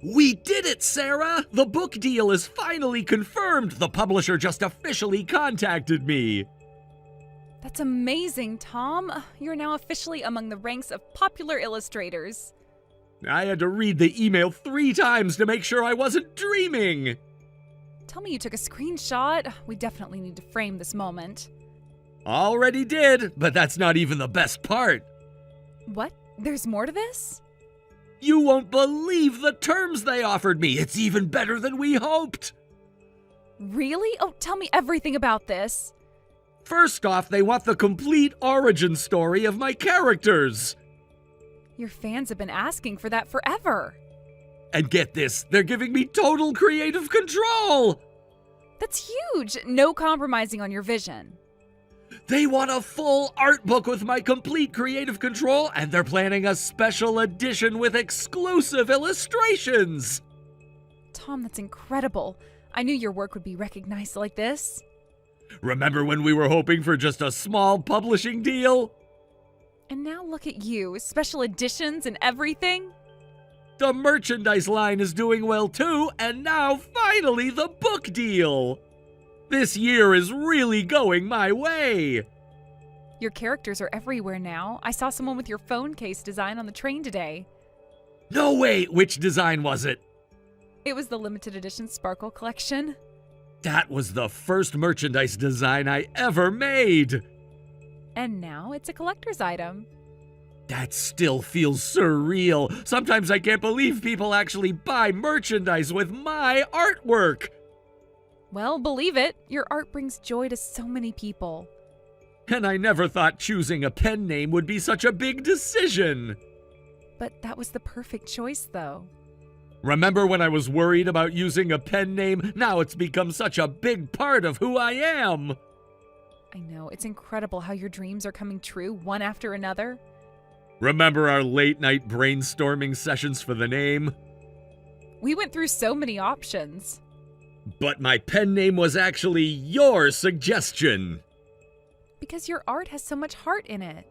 We did it, Sarah! The book deal is finally confirmed! The publisher just officially contacted me! That's amazing, Tom. You're now officially among the ranks of popular illustrators. I had to read the email 3 times to make sure I wasn't dreaming! Tell me you took a screenshot. We definitely need to frame this moment. Already did, but that's not even the best part. What? There's more to this? You won't believe the terms they offered me. It's even better than we hoped. Really? Oh, tell me everything about this. First off, they want the complete origin story of my characters. Your fans have been asking for that forever. And get this, they're giving me total creative control. That's huge. No compromising on your vision. They want a full art book with my complete creative control, and they're planning a special edition with exclusive illustrations. Tom, that's incredible. I knew your work would be recognized like this. Remember when we were hoping for just a small publishing deal? And now look at you, special editions and everything. The merchandise line is doing well too, and now finally the book deal. This year is really going my way. Your characters are everywhere now. I saw someone with your phone case design on the train today. No way! Which design was it? It was the limited edition Sparkle collection. That was the first merchandise design I ever made. And now it's a collector's item. That still feels surreal. Sometimes I can't believe people actually buy merchandise with my artwork. Well, believe it. Your art brings joy to so many people. And I never thought choosing a pen name would be such a big decision. But that was the perfect choice, though. Remember when I was worried about using a pen name? Now it's become such a big part of who I am. I know. It's incredible how your dreams are coming true, one after another. Remember our late-night brainstorming sessions for the name? We went through so many options. But my pen name was actually your suggestion. Because your art has so much heart in it.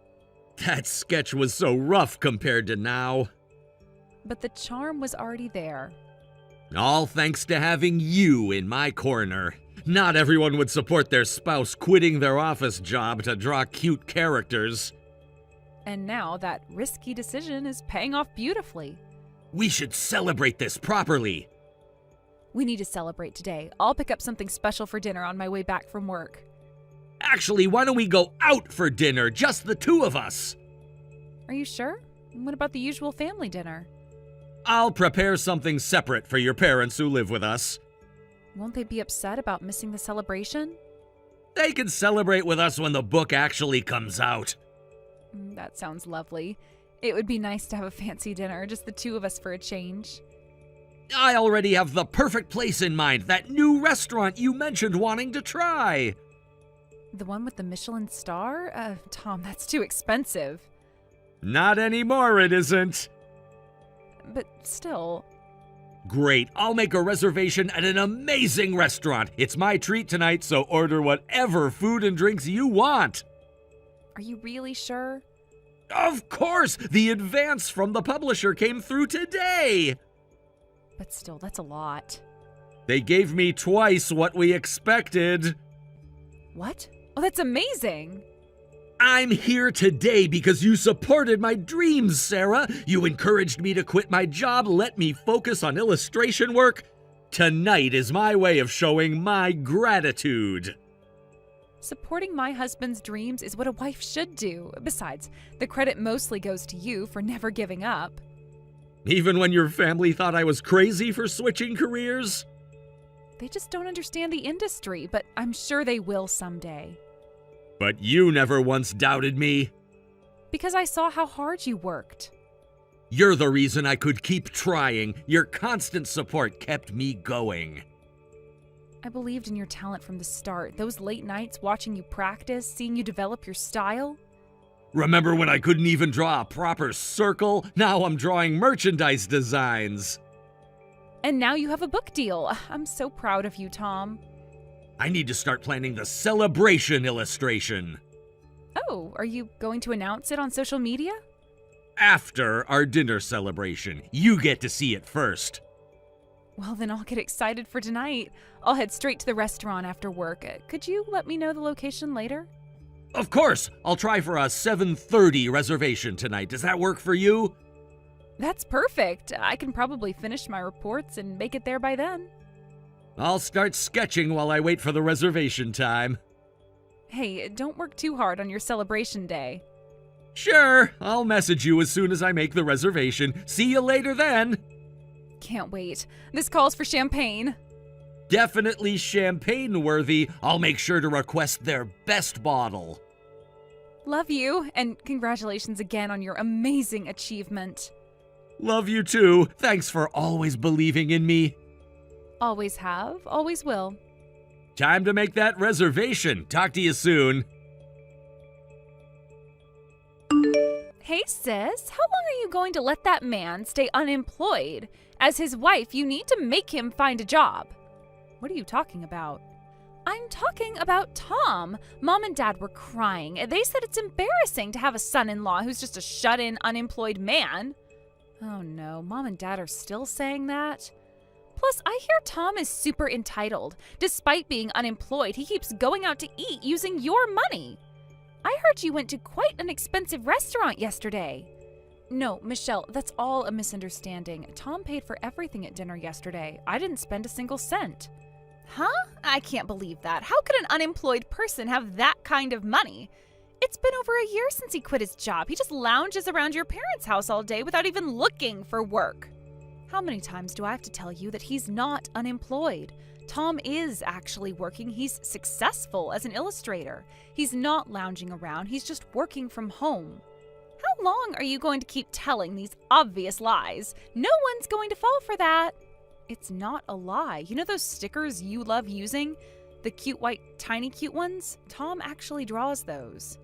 That sketch was so rough compared to now. But the charm was already there. All thanks to having you in my corner. Not everyone would support their spouse quitting their office job to draw cute characters. And now that risky decision is paying off beautifully. We should celebrate this properly. We need to celebrate today. I'll pick up something special for dinner on my way back from work. Actually, why don't we go out for dinner, just the 2 of us? Are you sure? And what about the usual family dinner? I'll prepare something separate for your parents who live with us. Won't they be upset about missing the celebration? They can celebrate with us when the book actually comes out. That sounds lovely. It would be nice to have a fancy dinner, just the 2 of us for a change. I already have the perfect place in mind, that new restaurant you mentioned wanting to try. The one with the Michelin star? Tom, that's too expensive. Not anymore, it isn't. But still. Great, I'll make a reservation at an amazing restaurant. It's my treat tonight, so order whatever food and drinks you want. Are you really sure? Of course! The advance from the publisher came through today! But still, that's a lot. They gave me twice what we expected. What? Oh, that's amazing! I'm here today because you supported my dreams, Sarah. You encouraged me to quit my job, let me focus on illustration work. Tonight is my way of showing my gratitude. Supporting my husband's dreams is what a wife should do. Besides, the credit mostly goes to you for never giving up. Even when your family thought I was crazy for switching careers? They just don't understand the industry, but I'm sure they will someday. But you never once doubted me. Because I saw how hard you worked. You're the reason I could keep trying. Your constant support kept me going. I believed in your talent from the start. Those late nights watching you practice, seeing you develop your style. Remember when I couldn't even draw a proper circle? Now I'm drawing merchandise designs. And now you have a book deal. I'm so proud of you, Tom. I need to start planning the celebration illustration. Oh, are you going to announce it on social media? After our dinner celebration. You get to see it first. Well, then I'll get excited for tonight. I'll head straight to the restaurant after work. Could you let me know the location later? Of course! I'll try for a 7:30 reservation tonight. Does that work for you? That's perfect. I can probably finish my reports and make it there by then. I'll start sketching while I wait for the reservation time. Hey, don't work too hard on your celebration day. Sure, I'll message you as soon as I make the reservation. See you later then. Can't wait. This calls for champagne. Definitely champagne worthy. I'll make sure to request their best bottle. Love you, and congratulations again on your amazing achievement. Love you too. Thanks for always believing in me. Always have, always will. Time to make that reservation. Talk to you soon. Hey sis, how long are you going to let that man stay unemployed? As his wife, you need to make him find a job. What are you talking about? I'm talking about Tom. Mom and Dad were crying. They said it's embarrassing to have a son-in-law who's just a shut-in, unemployed man. Oh no, Mom and Dad are still saying that? Plus, I hear Tom is super entitled. Despite being unemployed, he keeps going out to eat using your money. I heard you went to quite an expensive restaurant yesterday. No, Michelle, that's all a misunderstanding. Tom paid for everything at dinner yesterday. I didn't spend a single cent. Huh? I can't believe that. How could an unemployed person have that kind of money? It's been over a year since he quit his job. He just lounges around your parents' house all day without even looking for work. How many times do I have to tell you that he's not unemployed? Tom is actually working. He's successful as an illustrator. He's not lounging around. He's just working from home. How long are you going to keep telling these obvious lies? No one's going to fall for that. It's not a lie. You know those stickers you love using? The cute white, tiny cute ones? Tom actually draws those.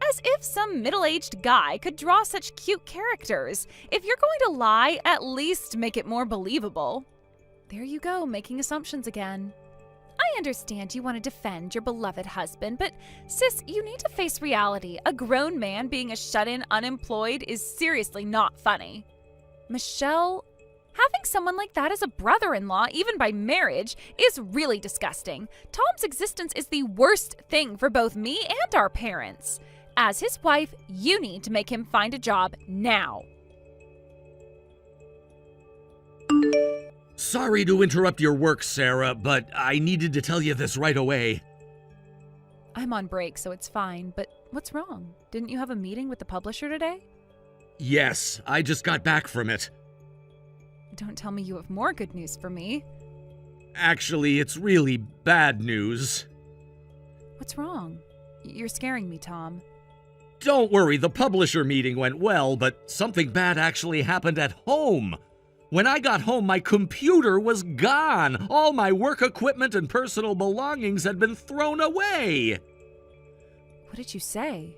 As if some middle-aged guy could draw such cute characters. If you're going to lie, at least make it more believable. There you go, making assumptions again. I understand you want to defend your beloved husband, but sis, you need to face reality. A grown man being a shut-in unemployed is seriously not funny. Michelle, having someone like that as a brother-in-law, even by marriage, is really disgusting. Tom's existence is the worst thing for both me and our parents. As his wife, you need to make him find a job now. Sorry to interrupt your work, Sarah, but I needed to tell you this right away. I'm on break, so it's fine, but what's wrong? Didn't you have a meeting with the publisher today? Yes, I just got back from it. Don't tell me you have more good news for me. Actually, it's really bad news. What's wrong? You're scaring me, Tom. Don't worry, the publisher meeting went well, but something bad actually happened at home. When I got home, my computer was gone. All my work equipment and personal belongings had been thrown away. What did you say?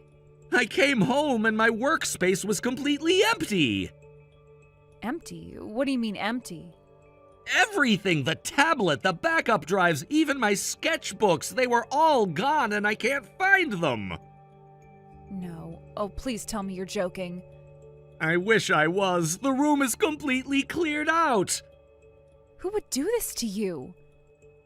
I came home and my workspace was completely empty. Empty? What do you mean empty? Everything, the tablet, the backup drives, even my sketchbooks, they were all gone and I can't find them. No. Oh, please tell me you're joking. I wish I was. The room is completely cleared out. Who would do this to you?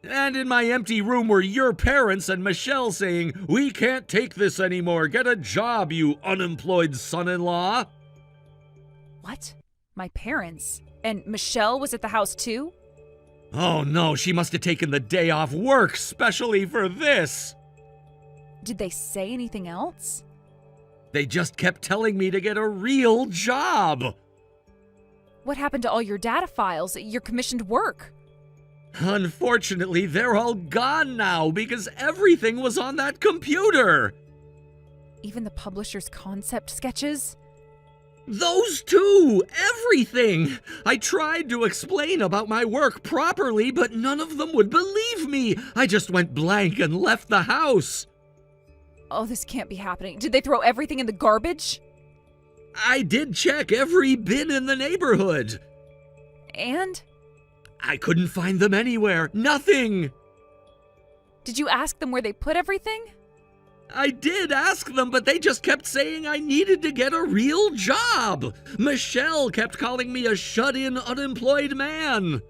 And in my empty room were your parents and Michelle saying, "We can't take this anymore. Get a job, you unemployed son-in-law." What? My parents? And Michelle was at the house too? Oh no, she must have taken the day off work specially for this. Did they say anything else? They just kept telling me to get a real job. What happened to all your data files, your commissioned work? Unfortunately, they're all gone now because everything was on that computer. Even the publisher's concept sketches? Those too! Everything! I tried to explain about my work properly, but none of them would believe me. I just went blank and left the house. Oh, this can't be happening. Did they throw everything in the garbage? I did check every bin in the neighborhood. And? I couldn't find them anywhere. Nothing. Did you ask them where they put everything? I did ask them, but they just kept saying I needed to get a real job. Michelle kept calling me a shut-in, unemployed man.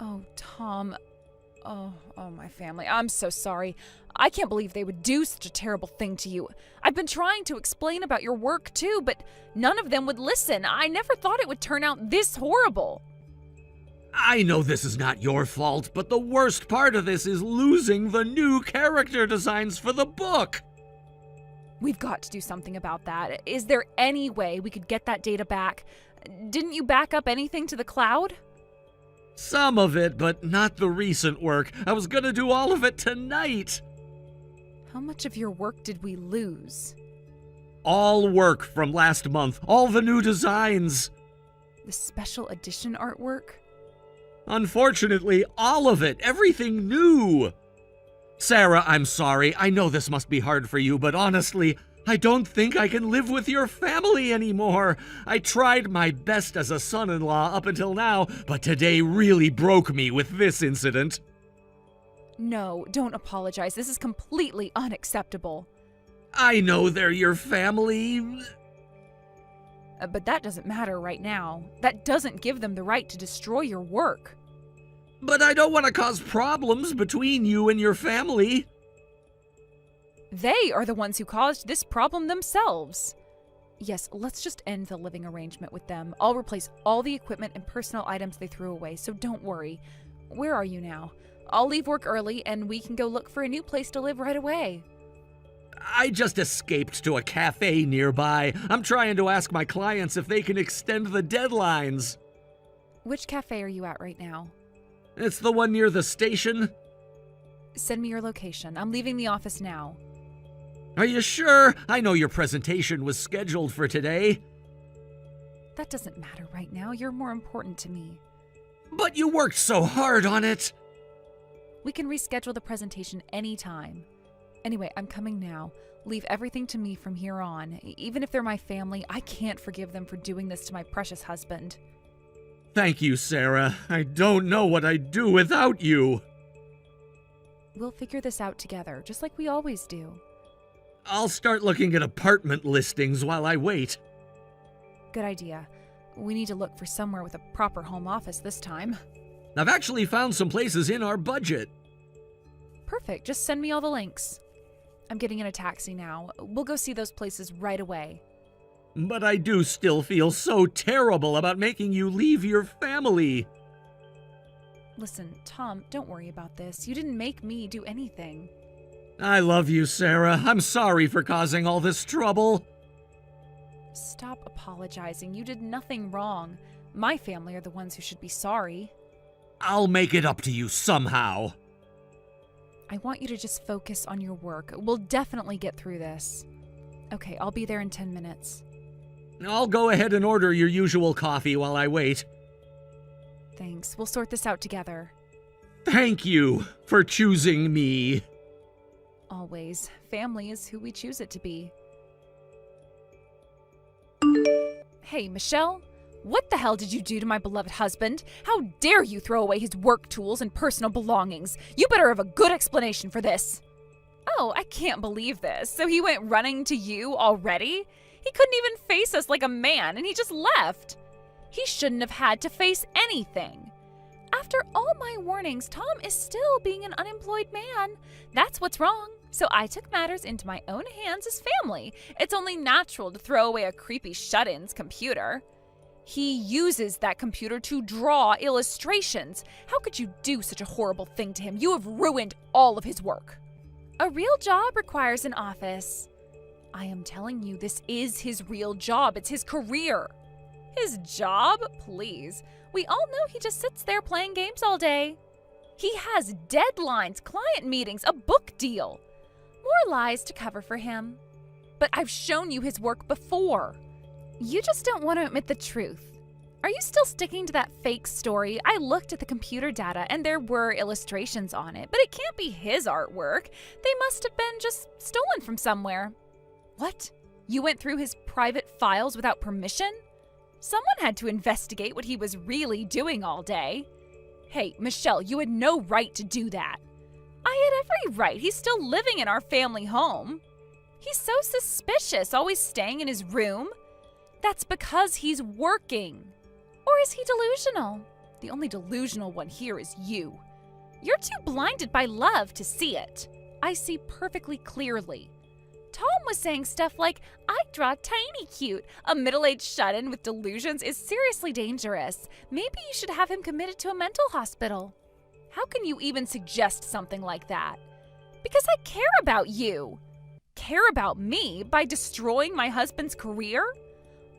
Oh, Tom. Oh, my family. I'm so sorry. I can't believe they would do such a terrible thing to you. I've been trying to explain about your work too, but none of them would listen. I never thought it would turn out this horrible. I know this is not your fault, but the worst part of this is losing the new character designs for the book. We've got to do something about that. Is there any way we could get that data back? Didn't you back up anything to the cloud? Some of it, but not the recent work. I was gonna do all of it tonight. How much of your work did we lose? All work from last month, all the new designs. The special edition artwork? Unfortunately, all of it, everything new. Sarah, I'm sorry. I know this must be hard for you, but honestly, I don't think I can live with your family anymore. I tried my best as a son-in-law up until now, but today really broke me with this incident. No, don't apologize. This is completely unacceptable. I know they're your family. But that doesn't matter right now. That doesn't give them the right to destroy your work. But I don't want to cause problems between you and your family. They are the ones who caused this problem themselves. Yes, let's just end the living arrangement with them. I'll replace all the equipment and personal items they threw away, so don't worry. Where are you now? I'll leave work early and we can go look for a new place to live right away. I just escaped to a cafe nearby. I'm trying to ask my clients if they can extend the deadlines. Which cafe are you at right now? It's the one near the station. Send me your location. I'm leaving the office now. Are you sure? I know your presentation was scheduled for today. That doesn't matter right now. You're more important to me. But you worked so hard on it. We can reschedule the presentation anytime. Anyway, I'm coming now. Leave everything to me from here on. Even if they're my family, I can't forgive them for doing this to my precious husband. Thank you, Sarah. I don't know what I'd do without you. We'll figure this out together, just like we always do. I'll start looking at apartment listings while I wait. Good idea. We need to look for somewhere with a proper home office this time. I've actually found some places in our budget. Perfect. Just send me all the links. I'm getting in a taxi now. We'll go see those places right away. But I do still feel so terrible about making you leave your family. Listen, Tom, don't worry about this. You didn't make me do anything. I love you, Sarah. I'm sorry for causing all this trouble. Stop apologizing. You did nothing wrong. My family are the ones who should be sorry. I'll make it up to you somehow. I want you to just focus on your work. We'll definitely get through this. Okay, I'll be there in 10 minutes. I'll go ahead and order your usual coffee while I wait. Thanks. We'll sort this out together. Thank you for choosing me. Always. Family is who we choose it to be. Hey, Michelle? What the hell did you do to my beloved husband? How dare you throw away his work tools and personal belongings? You better have a good explanation for this. Oh, I can't believe this. So he went running to you already? He couldn't even face us like a man, and he just left. He shouldn't have had to face anything. After all my warnings, Tom is still being an unemployed man. That's what's wrong. So I took matters into my own hands as family. It's only natural to throw away a creepy shut-in's computer. He uses that computer to draw illustrations. How could you do such a horrible thing to him? You have ruined all of his work. A real job requires an office. I am telling you, this is his real job. It's his career. His job? Please. We all know he just sits there playing games all day. He has deadlines, client meetings, a book deal. More lies to cover for him. But I've shown you his work before. You just don't want to admit the truth. Are you still sticking to that fake story? I looked at the computer data and there were illustrations on it, but it can't be his artwork. They must have been just stolen from somewhere. What? You went through his private files without permission? Someone had to investigate what he was really doing all day. Hey, Michelle, you had no right to do that. I had every right. He's still living in our family home. He's so suspicious, always staying in his room. That's because he's working. Or is he delusional? The only delusional one here is you. You're too blinded by love to see it. I see perfectly clearly. Tom was saying stuff like, I draw tiny cute. A middle-aged shut-in with delusions is seriously dangerous. Maybe you should have him committed to a mental hospital. How can you even suggest something like that? Because I care about you. Care about me by destroying my husband's career?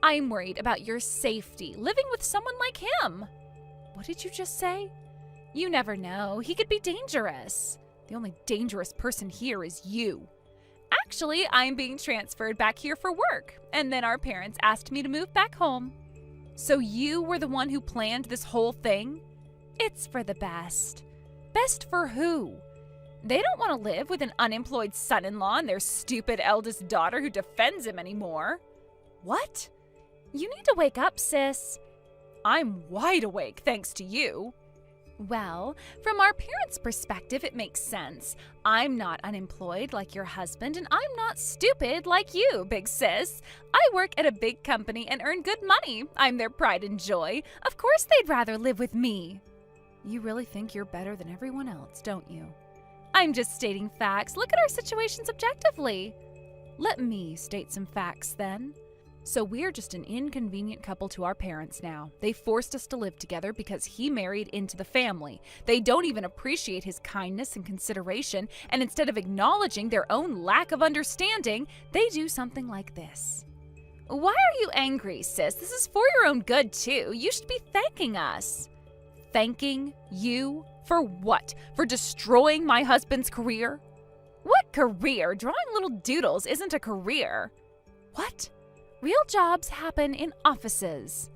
I'm worried about your safety, living with someone like him. What did you just say? You never know. He could be dangerous. The only dangerous person here is you. Actually, I'm being transferred back here for work, and then our parents asked me to move back home. So you were the one who planned this whole thing? It's for the best. Best for who? They don't want to live with an unemployed son-in-law and their stupid eldest daughter who defends him anymore. What? You need to wake up, sis. I'm wide awake thanks to you. Well, from our parents' perspective, it makes sense. I'm not unemployed like your husband, and I'm not stupid like you, big sis. I work at a big company and earn good money. I'm their pride and joy. Of course they'd rather live with me. You really think you're better than everyone else, don't you? I'm just stating facts. Look at our situations objectively. Let me state some facts then. So we're just an inconvenient couple to our parents now. They forced us to live together because he married into the family. They don't even appreciate his kindness and consideration, and instead of acknowledging their own lack of understanding, they do something like this. Why are you angry, sis? This is for your own good, too. You should be thanking us. Thanking you? For what? For destroying my husband's career? What career? Drawing little doodles isn't a career. What? Real jobs happen in offices.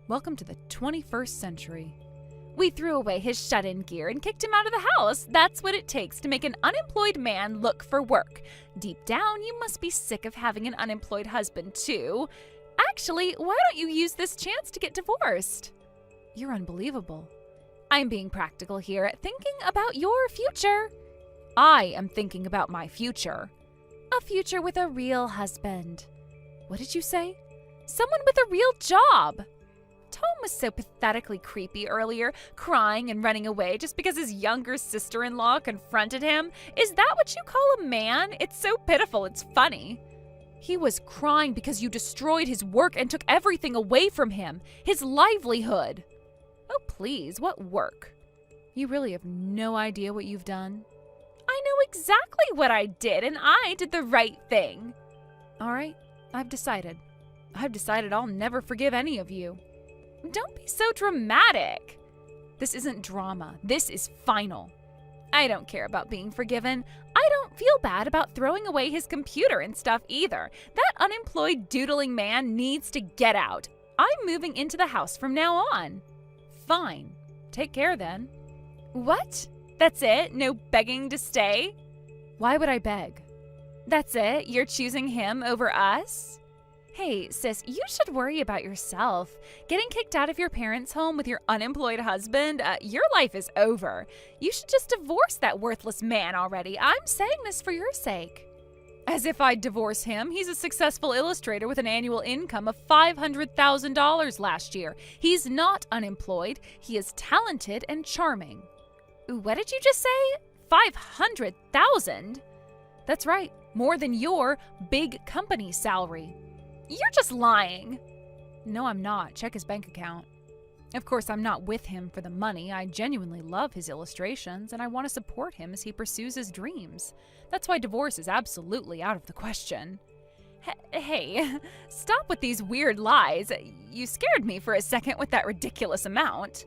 Welcome to the 21st century. We threw away his shut-in gear and kicked him out of the house. That's what it takes to make an unemployed man look for work. Deep down, you must be sick of having an unemployed husband, too. Actually, why don't you use this chance to get divorced? You're unbelievable. I'm being practical here, thinking about your future. I am thinking about my future. A future with a real husband. What did you say? Someone with a real job. Tom was so pathetically creepy earlier, crying and running away just because his younger sister-in-law confronted him. Is that what you call a man? It's so pitiful, it's funny. He was crying because you destroyed his work and took everything away from him, his livelihood. Oh, please, what work? You really have no idea what you've done? I know exactly what I did, and I did the right thing. All right. I've decided I'll never forgive any of you. Don't be so dramatic. This isn't drama. This is final. I don't care about being forgiven. I don't feel bad about throwing away his computer and stuff either. That unemployed doodling man needs to get out. I'm moving into the house from now on. Fine. Take care then. What? That's it? No begging to stay? Why would I beg? That's it? You're choosing him over us? Hey, sis, you should worry about yourself. Getting kicked out of your parents' home with your unemployed husband, your life is over. You should just divorce that worthless man already. I'm saying this for your sake. As if I'd divorce him. He's a successful illustrator with an annual income of $500,000 last year. He's not unemployed. He is talented and charming. What did you just say? 500,000? That's right. More than your big company salary. You're just lying. No, I'm not. Check his bank account. Of course, I'm not with him for the money. I genuinely love his illustrations, and I want to support him as he pursues his dreams. That's why divorce is absolutely out of the question. Hey, stop with these weird lies. You scared me for a second with that ridiculous amount.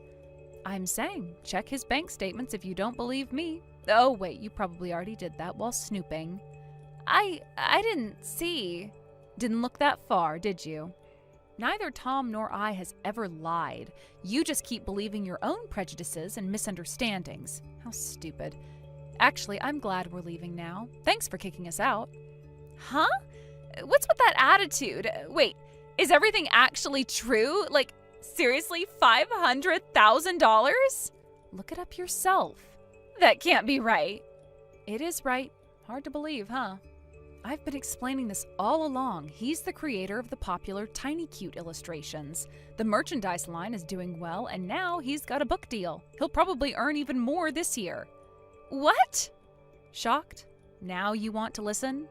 I'm saying, check his bank statements if you don't believe me. Oh, wait, you probably already did that while snooping. I didn't see. Didn't look that far, did you? Neither Tom nor I has ever lied. You just keep believing your own prejudices and misunderstandings. How stupid. Actually, I'm glad we're leaving now. Thanks for kicking us out. Huh? What's with that attitude? Wait, is everything actually true? Like, seriously, $500,000? Look it up yourself. That can't be right. It is right. Hard to believe, huh? I've been explaining this all along. He's the creator of the popular Tiny Cute illustrations. The merchandise line is doing well, and now he's got a book deal. He'll probably earn even more this year. What? Shocked? Now you want to listen?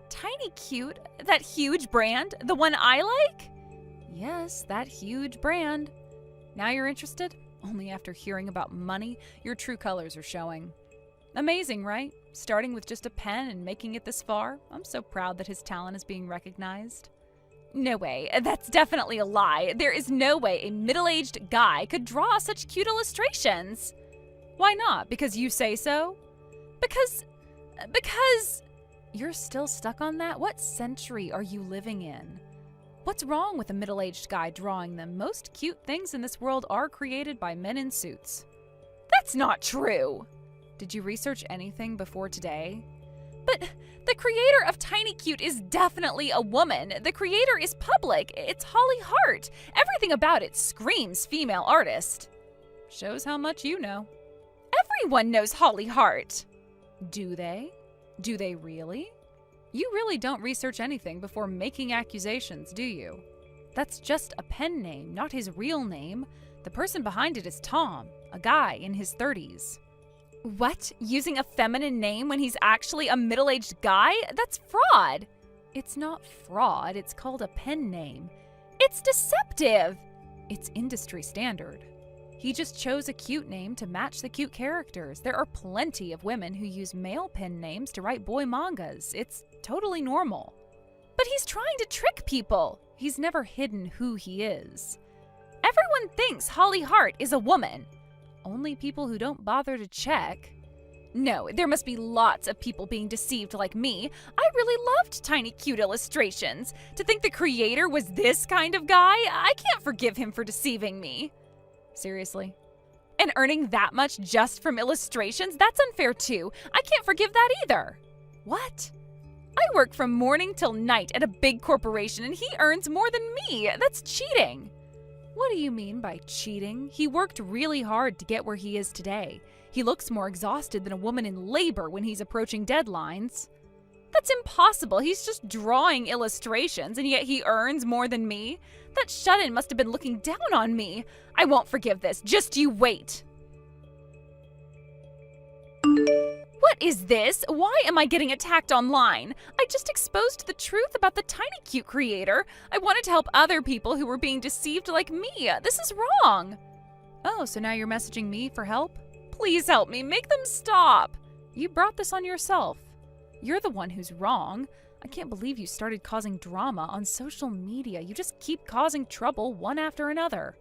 Tiny Cute? That huge brand? The one I like? Yes, that huge brand. Now you're interested? Only after hearing about money, your true colors are showing. Amazing, right? Starting with just a pen and making it this far. I'm so proud that his talent is being recognized. No way. That's definitely a lie. There is no way a middle-aged guy could draw such cute illustrations. Why not? Because you say so? Because you're still stuck on that? What century are you living in? What's wrong with a middle-aged guy drawing them? Most cute things in this world are created by men in suits. That's not true. Did you research anything before today? But the creator of Tiny Cute is definitely a woman. The creator is public. It's Holly Hart. Everything about it screams female artist. Shows how much you know. Everyone knows Holly Hart. Do they? Do they really? You really don't research anything before making accusations, do you? That's just a pen name, not his real name. The person behind it is Tom, a guy in his 30s. What? Using a feminine name when he's actually a middle-aged guy? That's fraud. It's not fraud, it's called a pen name. It's deceptive. It's industry standard. He just chose a cute name to match the cute characters. There are plenty of women who use male pen names to write boy mangas. It's totally normal. But he's trying to trick people. He's never hidden who he is. Everyone thinks Holly Hart is a woman. Only people who don't bother to check. No, there must be lots of people being deceived like me. I really loved Tiny Cute illustrations. To think the creator was this kind of guy, I can't forgive him for deceiving me. Seriously? And earning that much just from illustrations? That's unfair too. I can't forgive that either. What? I work from morning till night at a big corporation and he earns more than me. That's cheating. What do you mean by cheating? He worked really hard to get where he is today. He looks more exhausted than a woman in labor when he's approaching deadlines. That's impossible. He's just drawing illustrations, and yet he earns more than me. That shut-in must have been looking down on me. I won't forgive this. Just you wait. What is this? Why am I getting attacked online? I just exposed the truth about the Tiny Cute creator. I wanted to help other people who were being deceived like me. This is wrong. Oh, so now you're messaging me for help? Please help me. Make them stop. You brought this on yourself. You're the one who's wrong. I can't believe you started causing drama on social media. You just keep causing trouble one after another.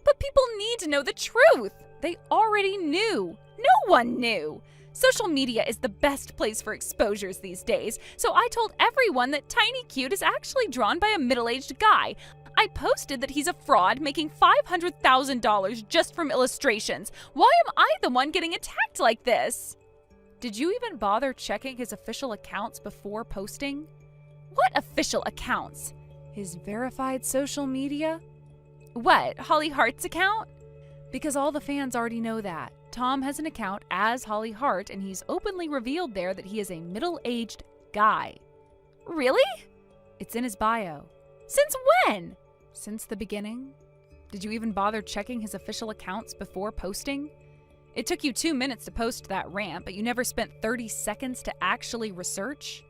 But people need to know the truth. They already knew. No one knew. Social media is the best place for exposures these days, so I told everyone that Tiny Cute is actually drawn by a middle-aged guy. I posted that he's a fraud making $500,000 just from illustrations. Why am I the one getting attacked like this? Did you even bother checking his official accounts before posting? What official accounts? His verified social media? What, Holly Hart's account? Because all the fans already know that. Tom has an account as Holly Hart, and he's openly revealed there that he is a middle-aged guy. Really? It's in his bio. Since when? Since the beginning. Did you even bother checking his official accounts before posting? It took you 2 minutes to post that rant, but you never spent 30 seconds to actually research?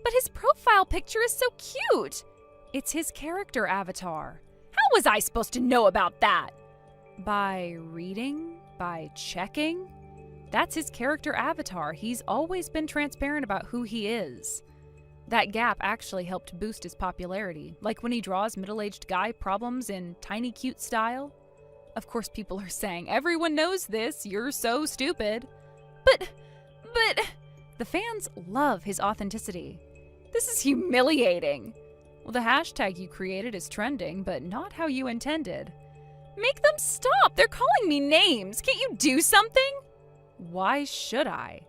But his profile picture is so cute! It's his character avatar. How was I supposed to know about that? By reading? By checking? That's his character avatar. He's always been transparent about who he is. That gap actually helped boost his popularity, like when he draws middle-aged guy problems in Tiny Cute style. Of course, people are saying, everyone knows this, you're so stupid. But, the fans love his authenticity. This is humiliating. Well, the hashtag you created is trending, but not how you intended. Make them stop! They're calling me names! Can't you do something? Why should I?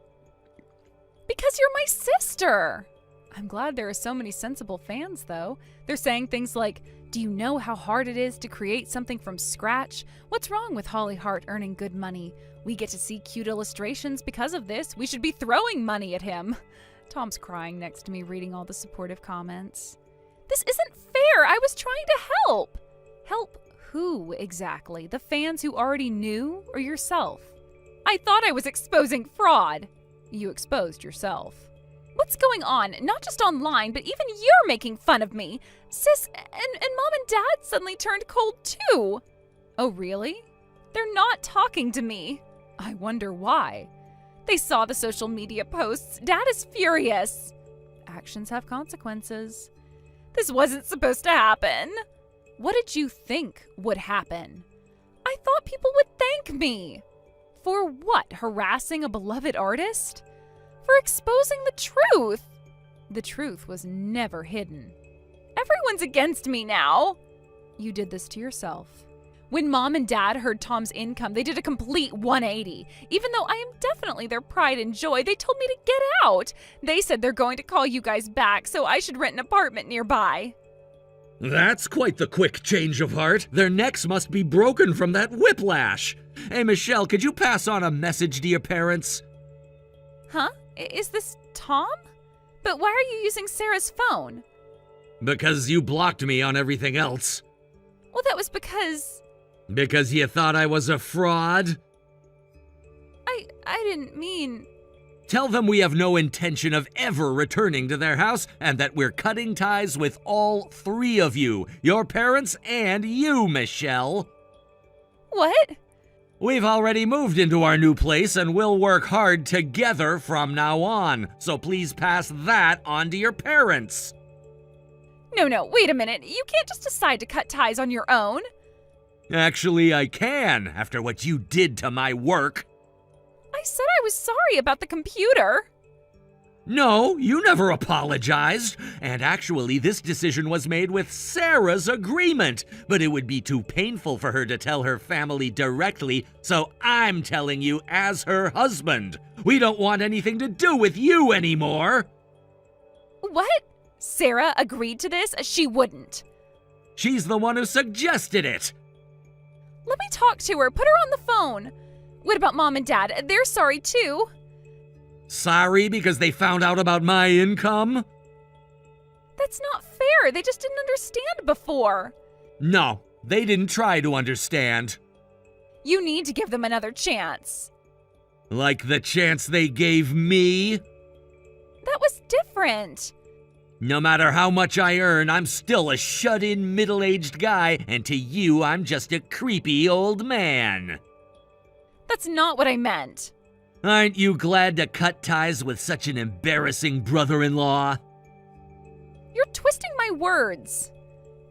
Because you're my sister! I'm glad there are so many sensible fans, though. They're saying things like, do you know how hard it is to create something from scratch? What's wrong with Holly Hart earning good money? We get to see cute illustrations because of this. We should be throwing money at him. Tom's crying next to me, reading all the supportive comments. This isn't fair. I was trying to help. Help who exactly? The fans who already knew, or yourself? I thought I was exposing fraud. You exposed yourself. What's going on? Not just online, but even you're making fun of me. Sis and Mom and Dad suddenly turned cold too. Oh, really? They're not talking to me. I wonder why. They saw the social media posts. Dad is furious. Actions have consequences. This wasn't supposed to happen. What did you think would happen? I thought people would thank me. For what? Harassing a beloved artist? For exposing the truth. The truth was never hidden. Everyone's against me now. You did this to yourself. When Mom and Dad heard Tom's income, they did a complete 180. Even though I am definitely their pride and joy, they told me to get out. They said they're going to call you guys back, so I should rent an apartment nearby. That's quite the quick change of heart. Their necks must be broken from that whiplash. Hey, Michelle, could you pass on a message to your parents? Huh? Is this Tom? But why are you using Sarah's phone? Because you blocked me on everything else. Well, that was because you thought I was a fraud? I didn't mean... Tell them we have no intention of ever returning to their house and that we're cutting ties with all three of you, your parents and you, Michelle. What? We've already moved into our new place and we'll work hard together from now on, so please pass that on to your parents. No, wait a minute. You can't just decide to cut ties on your own. Actually, I can, after what you did to my work. I said I was sorry about the computer. No, you never apologized. And actually, this decision was made with Sarah's agreement. But it would be too painful for her to tell her family directly, so I'm telling you as her husband. We don't want anything to do with you anymore. What? Sarah agreed to this? She wouldn't. She's the one who suggested it. Let me talk to her. Put her on the phone. What about Mom and Dad? They're sorry too. Sorry because they found out about my income? That's not fair. They just didn't understand before. No, they didn't try to understand. You need to give them another chance. Like the chance they gave me? That was different. No matter how much I earn, I'm still a shut-in middle-aged guy, and to you, I'm just a creepy old man. That's not what I meant. Aren't you glad to cut ties with such an embarrassing brother-in-law? You're twisting my words.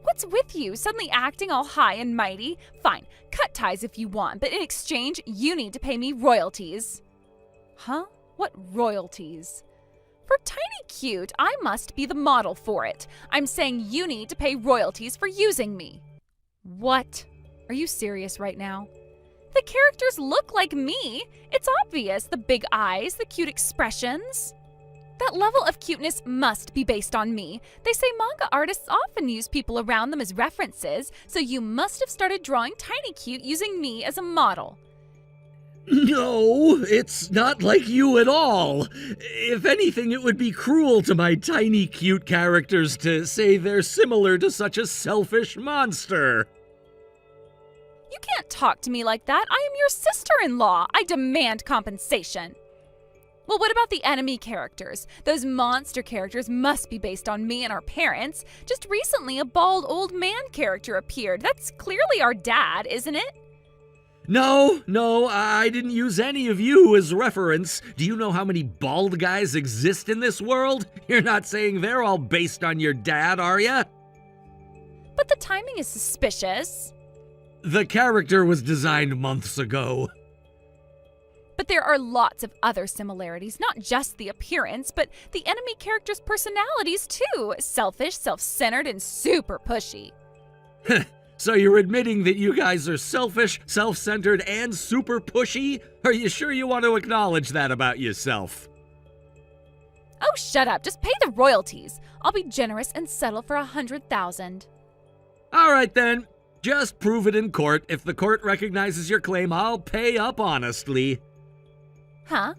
What's with you, suddenly acting all high and mighty? Fine, cut ties if you want, but in exchange, you need to pay me royalties. Huh? What royalties? For Tiny Cute, I must be the model for it. I'm saying you need to pay royalties for using me. What? Are you serious right now? The characters look like me. It's obvious. The big eyes, the cute expressions. That level of cuteness must be based on me. They say manga artists often use people around them as references, so you must have started drawing Tiny Cute using me as a model. No, it's not like you at all. If anything, it would be cruel to my Tiny Cute characters to say they're similar to such a selfish monster. You can't talk to me like that. I am your sister-in-law. I demand compensation. Well, what about the enemy characters? Those monster characters must be based on me and our parents. Just recently, a bald old man character appeared. That's clearly our dad, isn't it? No, I didn't use any of you as reference. Do you know how many bald guys exist in this world? You're not saying they're all based on your dad, are ya? But the timing is suspicious. The character was designed months ago. But there are lots of other similarities, not just the appearance, but the enemy characters' personalities too. Selfish, self-centered, and super pushy. So you're admitting that you guys are selfish, self-centered, and super pushy? Are you sure you want to acknowledge that about yourself? Oh, shut up. Just pay the royalties. I'll be generous and settle for $100,000. All right then. Just prove it in court. If the court recognizes your claim, I'll pay up honestly. Huh?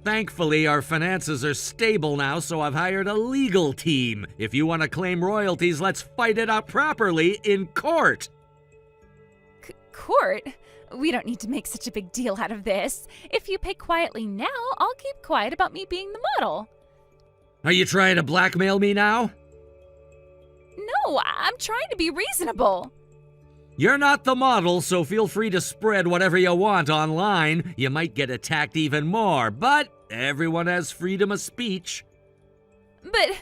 Thankfully, our finances are stable now, so I've hired a legal team. If you want to claim royalties, let's fight it out properly in court. Court? We don't need to make such a big deal out of this. If you pay quietly now, I'll keep quiet about me being the model. Are you trying to blackmail me now? No, I'm trying to be reasonable. You're not the model, so feel free to spread whatever you want online. You might get attacked even more, but everyone has freedom of speech. But...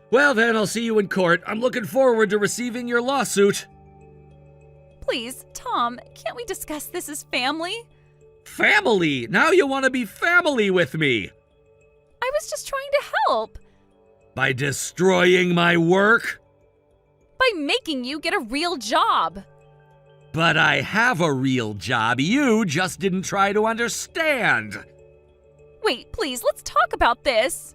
Well then, I'll see you in court. I'm looking forward to receiving your lawsuit. Please, Tom, can't we discuss this as family? Family? Now you want to be family with me? I was just trying to help. By destroying my work? By making you get a real job. But I have a real job. You just didn't try to understand. Wait, please, let's talk about this.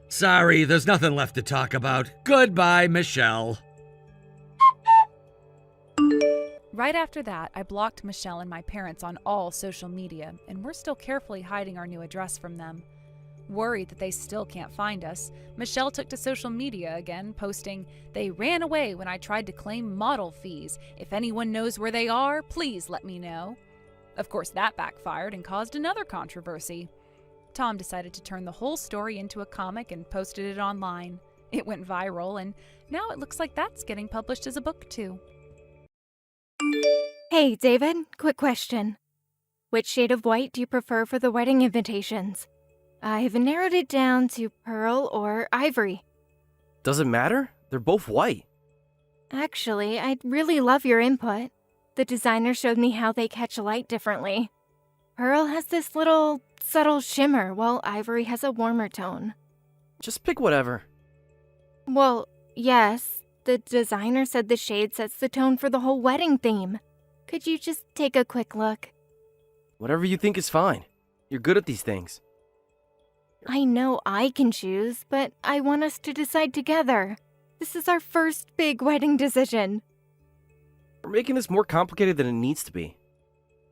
Sorry, there's nothing left to talk about. Goodbye, Michelle. Right after that, I blocked Michelle and my parents on all social media, and we're still carefully hiding our new address from them. Worried that they still can't find us, Michelle took to social media again, posting, "They ran away when I tried to claim model fees. If anyone knows where they are, please let me know." Of course, that backfired and caused another controversy. Tom decided to turn the whole story into a comic and posted it online. It went viral, and now it looks like that's getting published as a book too. Hey, David, quick question. Which shade of white do you prefer for the wedding invitations? I've narrowed it down to pearl or ivory. Does it matter? They're both white. Actually, I'd really love your input. The designer showed me how they catch light differently. Pearl has this little subtle shimmer, while ivory has a warmer tone. Just pick whatever. Well, yes, the designer said the shade sets the tone for the whole wedding theme. Could you just take a quick look? Whatever you think is fine. You're good at these things. I know I can choose, but I want us to decide together. This is our first big wedding decision. We're making this more complicated than it needs to be.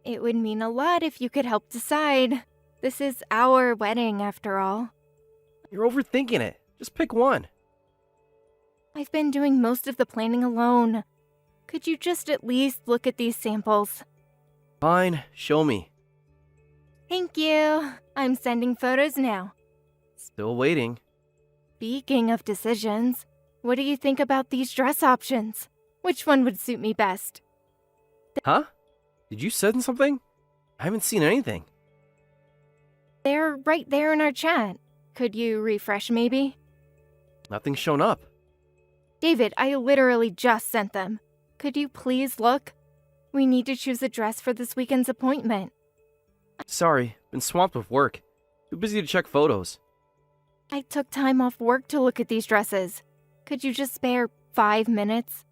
It would mean a lot if you could help decide. This is our wedding, after all. You're overthinking it. Just pick one. I've been doing most of the planning alone. Could you just at least look at these samples? Fine, show me. Thank you. I'm sending photos now. Still waiting. Speaking of decisions, what do you think about these dress options? Which one would suit me best? Huh? Did you send something? I haven't seen anything. They're right there in our chat. Could you refresh maybe? Nothing's shown up. David, I literally just sent them. Could you please look? We need to choose a dress for this weekend's appointment. Sorry, been swamped with work. Too busy to check photos. I took time off work to look at these dresses. Could you just spare 5 minutes?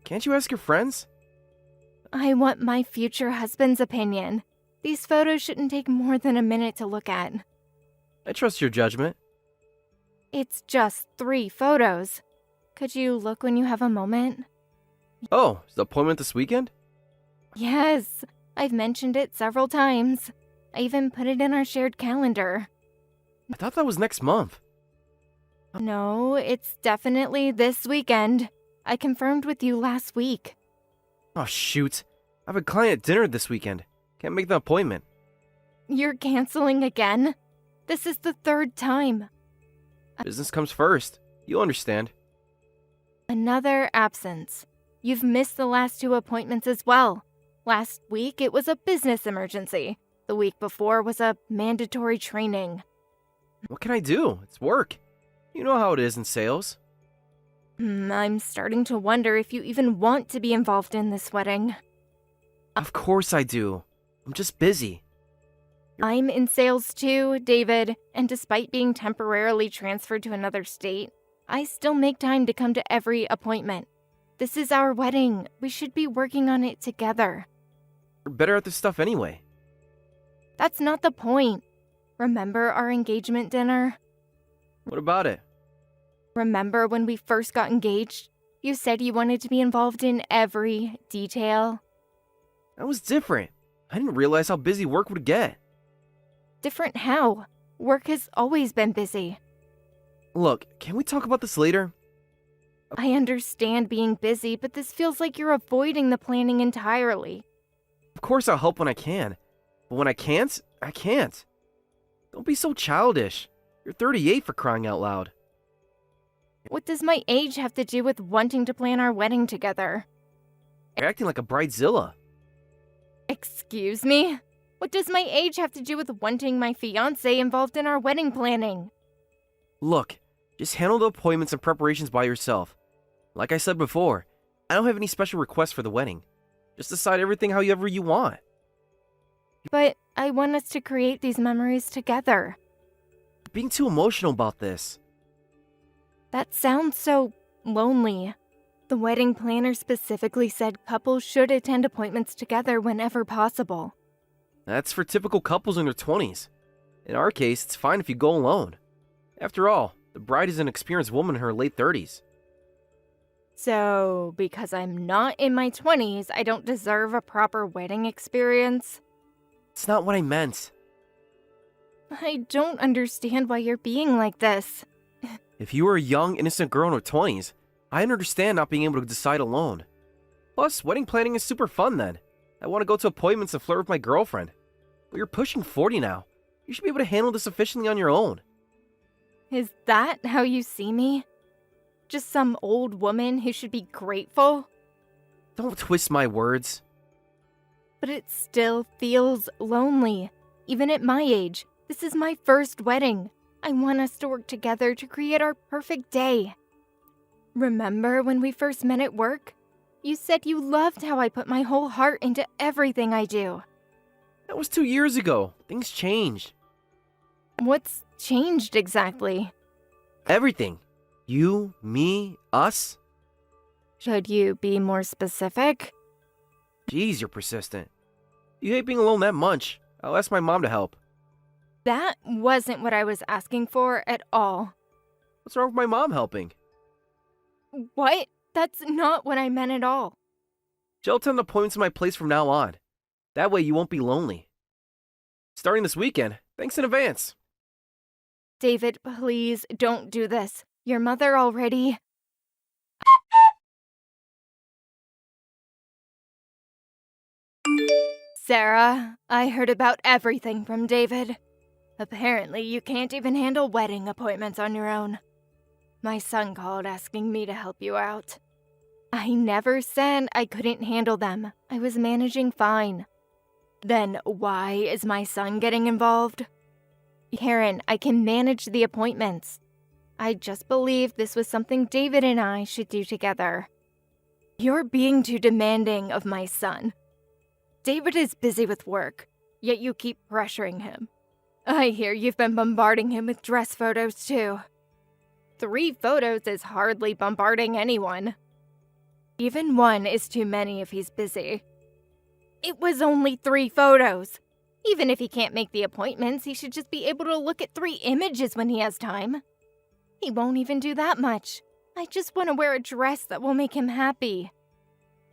Can't you ask your friends? I want my future husband's opinion. These photos shouldn't take more than a minute to look at. I trust your judgment. It's just 3 photos. Could you look when you have a moment? Oh, is the appointment this weekend? Yes, I've mentioned it several times. I even put it in our shared calendar. I thought that was next month. No, it's definitely this weekend. I confirmed with you last week. Oh, shoot. I have a client at dinner this weekend. Can't make the appointment. You're canceling again? This is the 3rd time. Business comes first. You'll understand. Another absence. You've missed the last 2 appointments as well. Last week, it was a business emergency. The week before was a mandatory training. What can I do? It's work. You know how it is in sales. I'm starting to wonder if you even want to be involved in this wedding. Of course I do. I'm just busy. I'm in sales too, David, and despite being temporarily transferred to another state, I still make time to come to every appointment. This is our wedding. We should be working on it together. You're better at this stuff anyway. That's not the point. Remember our engagement dinner? What about it? Remember when we first got engaged? You said you wanted to be involved in every detail. That was different. I didn't realize how busy work would get. Different how? Work has always been busy. Look, can we talk about this later? I understand being busy, but this feels like you're avoiding the planning entirely. Of course I'll help when I can. But when I can't, I can't. Don't be so childish. You're 38 for crying out loud. What does my age have to do with wanting to plan our wedding together? You're acting like a bridezilla. Excuse me? What does my age have to do with wanting my fiancé involved in our wedding planning? Look, just handle the appointments and preparations by yourself. Like I said before, I don't have any special requests for the wedding. Just decide everything however you want. But I want us to create these memories together. You're being too emotional about this. That sounds so lonely. The wedding planner specifically said couples should attend appointments together whenever possible. That's for typical couples in their 20s. In our case, it's fine if you go alone. After all, the bride is an experienced woman in her late 30s. So, because I'm not in my 20s, I don't deserve a proper wedding experience? It's not what I meant. I don't understand why you're being like this. If you were a young, innocent girl in her 20s, I understand not being able to decide alone. Plus, wedding planning is super fun then. I want to go to appointments and flirt with my girlfriend. But you're pushing 40 now. You should be able to handle this efficiently on your own. Is that how you see me? Just some old woman who should be grateful? Don't twist my words. But it still feels lonely. Even at my age, this is my first wedding. I want us to work together to create our perfect day. Remember when we first met at work? You said you loved how I put my whole heart into everything I do. That was 2 years ago. Things changed. What's changed exactly? Everything. You, me, us. Should you be more specific? Jeez, you're persistent. You hate being alone that much. I'll ask my mom to help. That wasn't what I was asking for at all. What's wrong with my mom helping? What? That's not what I meant at all. She'll attend appointments in my place from now on. That way you won't be lonely. Starting this weekend, thanks in advance. David, please don't do this. Your mother already... Sarah, I heard about everything from David. Apparently, you can't even handle wedding appointments on your own. My son called asking me to help you out. I never said I couldn't handle them. I was managing fine. Then why is my son getting involved? Karen, I can manage the appointments. I just believe this was something David and I should do together. You're being too demanding of my son. David is busy with work, yet you keep pressuring him. I hear you've been bombarding him with dress photos too. 3 photos is hardly bombarding anyone. Even 1 is too many if he's busy. It was only 3 photos. Even if he can't make the appointments, he should just be able to look at 3 images when he has time. He won't even do that much. I just want to wear a dress that will make him happy.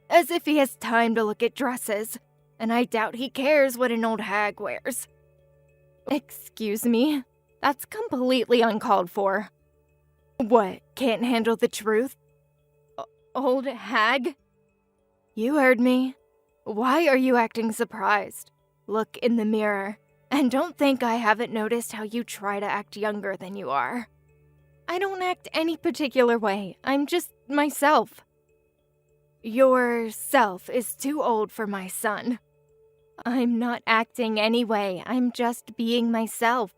As if he has time to look at dresses, and I doubt he cares what an old hag wears. Excuse me? That's completely uncalled for. What, can't handle the truth? Old hag? You heard me. Why are you acting surprised? Look in the mirror, and don't think I haven't noticed how you try to act younger than you are. I don't act any particular way, I'm just myself. Your self is too old for my son. I'm not acting anyway, I'm just being myself.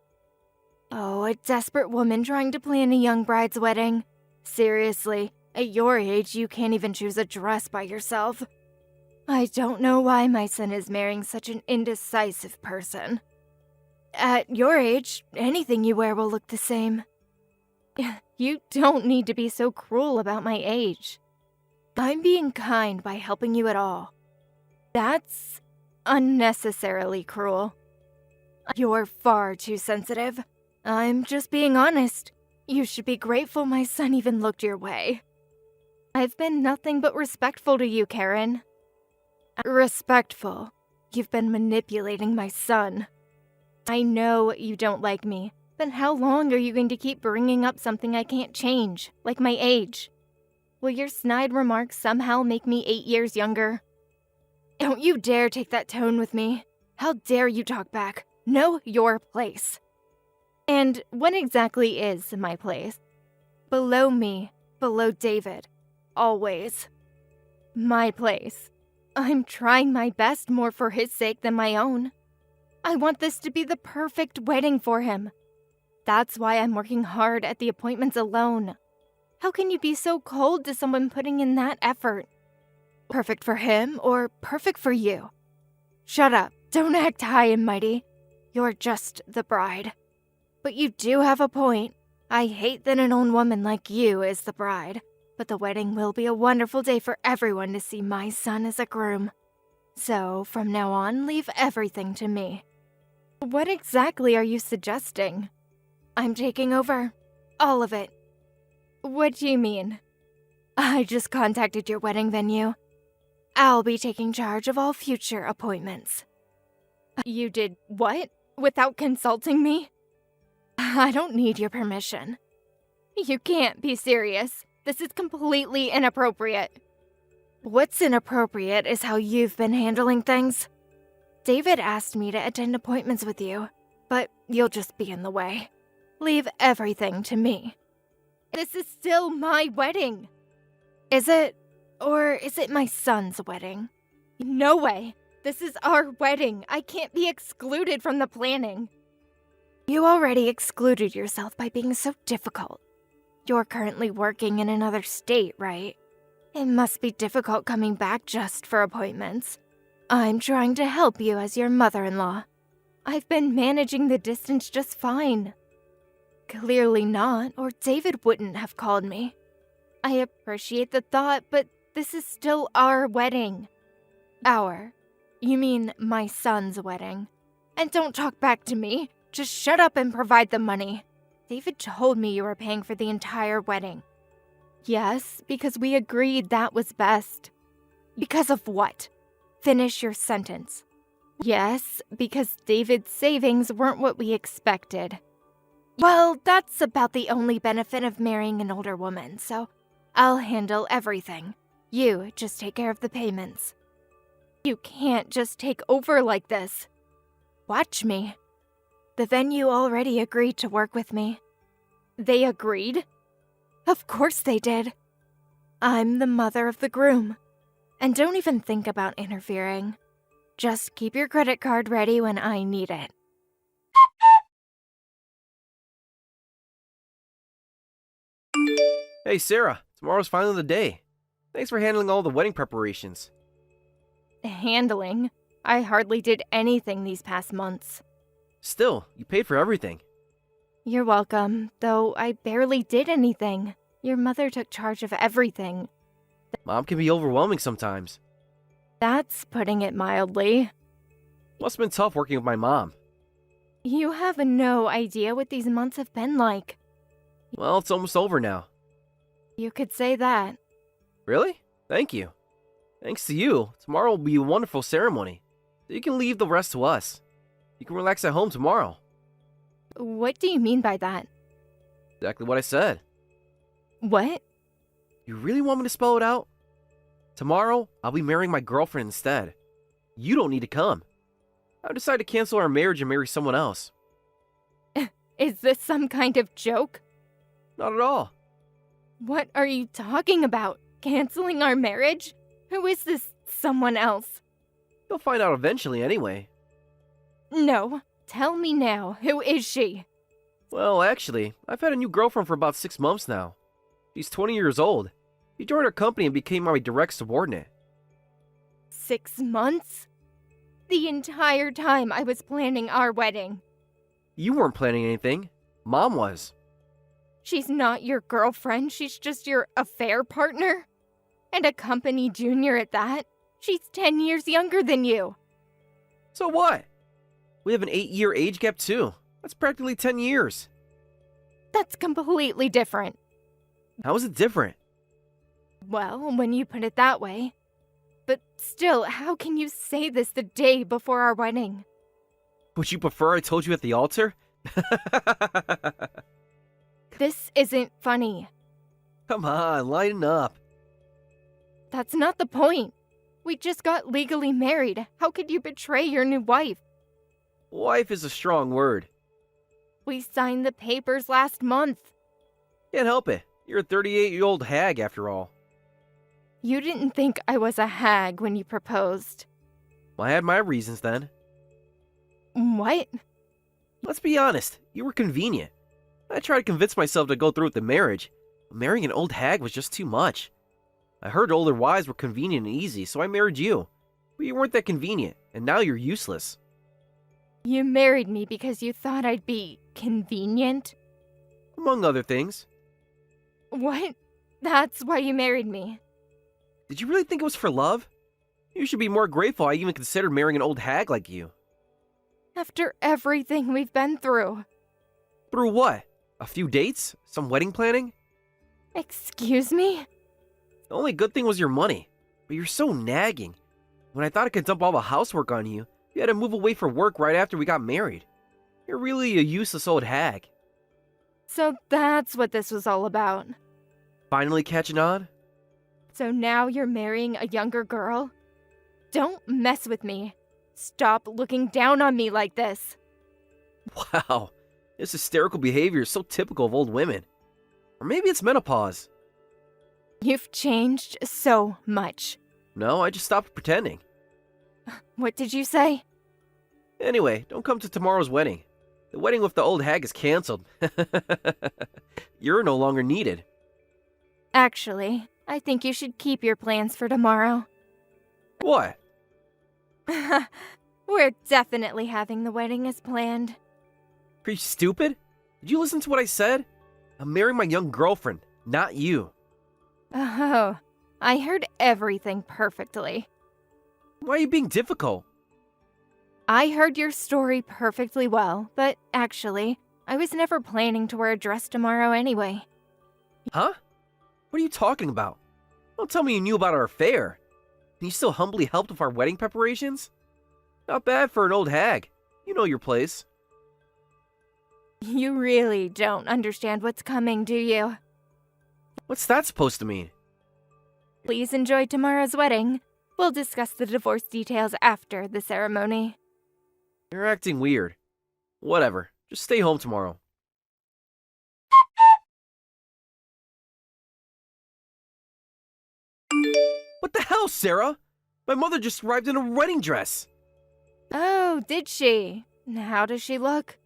Oh, a desperate woman trying to plan a young bride's wedding. Seriously, at your age, you can't even choose a dress by yourself. I don't know why my son is marrying such an indecisive person. At your age, anything you wear will look the same. You don't need to be so cruel about my age. I'm being kind by helping you at all. That's unnecessarily cruel. You're far too sensitive. I'm just being honest. You should be grateful my son even looked your way. I've been nothing but respectful to you, Karen. Respectful? You've been manipulating my son. I know you don't like me, But how long are you going to keep bringing up something I can't change, like my age? Will your snide remarks somehow make me 8 years younger? Don't you dare take that tone with me. How dare you talk back? Know your place. And what exactly is my place? Below me, below David. Always. My place. I'm trying my best more for his sake than my own. I want this to be the perfect wedding for him. That's why I'm working hard at the appointments alone. How can you be so cold to someone putting in that effort? Perfect for him or perfect for you? Shut up. Don't act high and mighty. You're just the bride. But you do have a point. I hate that an old woman like you is the bride. But the wedding will be a wonderful day for everyone to see my son as a groom. So, from now on, leave everything to me. What exactly are you suggesting? I'm taking over. All of it. What do you mean? I just contacted your wedding venue. I'll be taking charge of all future appointments. You did what? Without consulting me? I don't need your permission. You can't be serious. This is completely inappropriate. What's inappropriate is how you've been handling things. David asked me to attend appointments with you, but you'll just be in the way. Leave everything to me. This is still my wedding. Is it? Or is it my son's wedding? No way. This is our wedding. I can't be excluded from the planning. You already excluded yourself by being so difficult. You're currently working in another state, right? It must be difficult coming back just for appointments. I'm trying to help you as your mother-in-law. I've been managing the distance just fine. Clearly not, or David wouldn't have called me. I appreciate the thought, but this is still our wedding. Our? You mean my son's wedding. And don't talk back to me. Just shut up and provide the money. David told me you were paying for the entire wedding. Yes, because we agreed that was best. Because of what? Finish your sentence. Yes, because David's savings weren't what we expected. Well, that's about the only benefit of marrying an older woman, so I'll handle everything. You just take care of the payments. You can't just take over like this. Watch me. The venue already agreed to work with me. They agreed? Of course they did. I'm the mother of the groom. And don't even think about interfering. Just keep your credit card ready when I need it. Hey, Sarah. Tomorrow's finally the day. Thanks for handling all the wedding preparations. Handling? I hardly did anything these past months. Still, you paid for everything. You're welcome, though I barely did anything. Your mother took charge of everything. Mom can be overwhelming sometimes. That's putting it mildly. Must have been tough working with my mom. You have no idea what these months have been like. Well, it's almost over now. You could say that. Really? Thank you. Thanks to you, tomorrow will be a wonderful ceremony. So you can leave the rest to us. You can relax at home tomorrow. What do you mean by that? Exactly what I said. What? You really want me to spell it out? Tomorrow, I'll be marrying my girlfriend instead. You don't need to come. I've decided to cancel our marriage and marry someone else. Is this some kind of joke? Not at all. What are you talking about? Canceling our marriage? Who is this someone else? You'll find out eventually anyway. No. Tell me now. Who is she? Well, actually, I've had a new girlfriend for about 6 months now. She's 20 years old. She joined our company and became my direct subordinate. 6 months? The entire time I was planning our wedding. You weren't planning anything. Mom was. She's not your girlfriend, she's just your affair partner? And a company junior at that? She's 10 years younger than you. So what? We have an 8-year age gap too. That's practically 10 years. That's completely different. How is it different? Well, when you put it that way. But still, how can you say this the day before our wedding? Would you prefer I told you at the altar? This isn't funny. Come on, lighten up. That's not the point. We just got legally married. How could you betray your new wife? Wife is a strong word. We signed the papers last month. Can't help it. You're a 38-year-old hag after all. You didn't think I was a hag when you proposed. Well, I had my reasons then. What? Let's be honest, you were convenient. I tried to convince myself to go through with the marriage, but marrying an old hag was just too much. I heard older wives were convenient and easy, so I married you. But you weren't that convenient, and now you're useless. You married me because you thought I'd be convenient? Among other things. What? That's why you married me. Did you really think it was for love? You should be more grateful I even considered marrying an old hag like you. After everything we've been through. Through what? A few dates? Some wedding planning? Excuse me? The only good thing was your money. But you're so nagging. When I thought I could dump all the housework on you, you had to move away for work right after we got married. You're really a useless old hag. So that's what this was all about. Finally catching on? So now you're marrying a younger girl? Don't mess with me. Stop looking down on me like this. Wow, this hysterical behavior is so typical of old women. Or maybe it's menopause. You've changed so much. No, I just stopped pretending. What did you say? Anyway, don't come to tomorrow's wedding. The wedding with the old hag is canceled. You're no longer needed. Actually, I think you should keep your plans for tomorrow. What? We're definitely having the wedding as planned. Are you stupid? Did you listen to what I said? I'm marrying my young girlfriend, not you. Oh, I heard everything perfectly. Why are you being difficult? I heard your story perfectly well, but actually, I was never planning to wear a dress tomorrow anyway. Huh? What are you talking about? Don't tell me you knew about our affair. And you still humbly helped with our wedding preparations? Not bad for an old hag. You know your place. You really don't understand what's coming, do you? What's that supposed to mean? Please enjoy tomorrow's wedding. We'll discuss the divorce details after the ceremony. You're acting weird. Whatever. Just stay home tomorrow. What the hell, Sarah? My mother just arrived in a wedding dress. Oh, did she? How does she look?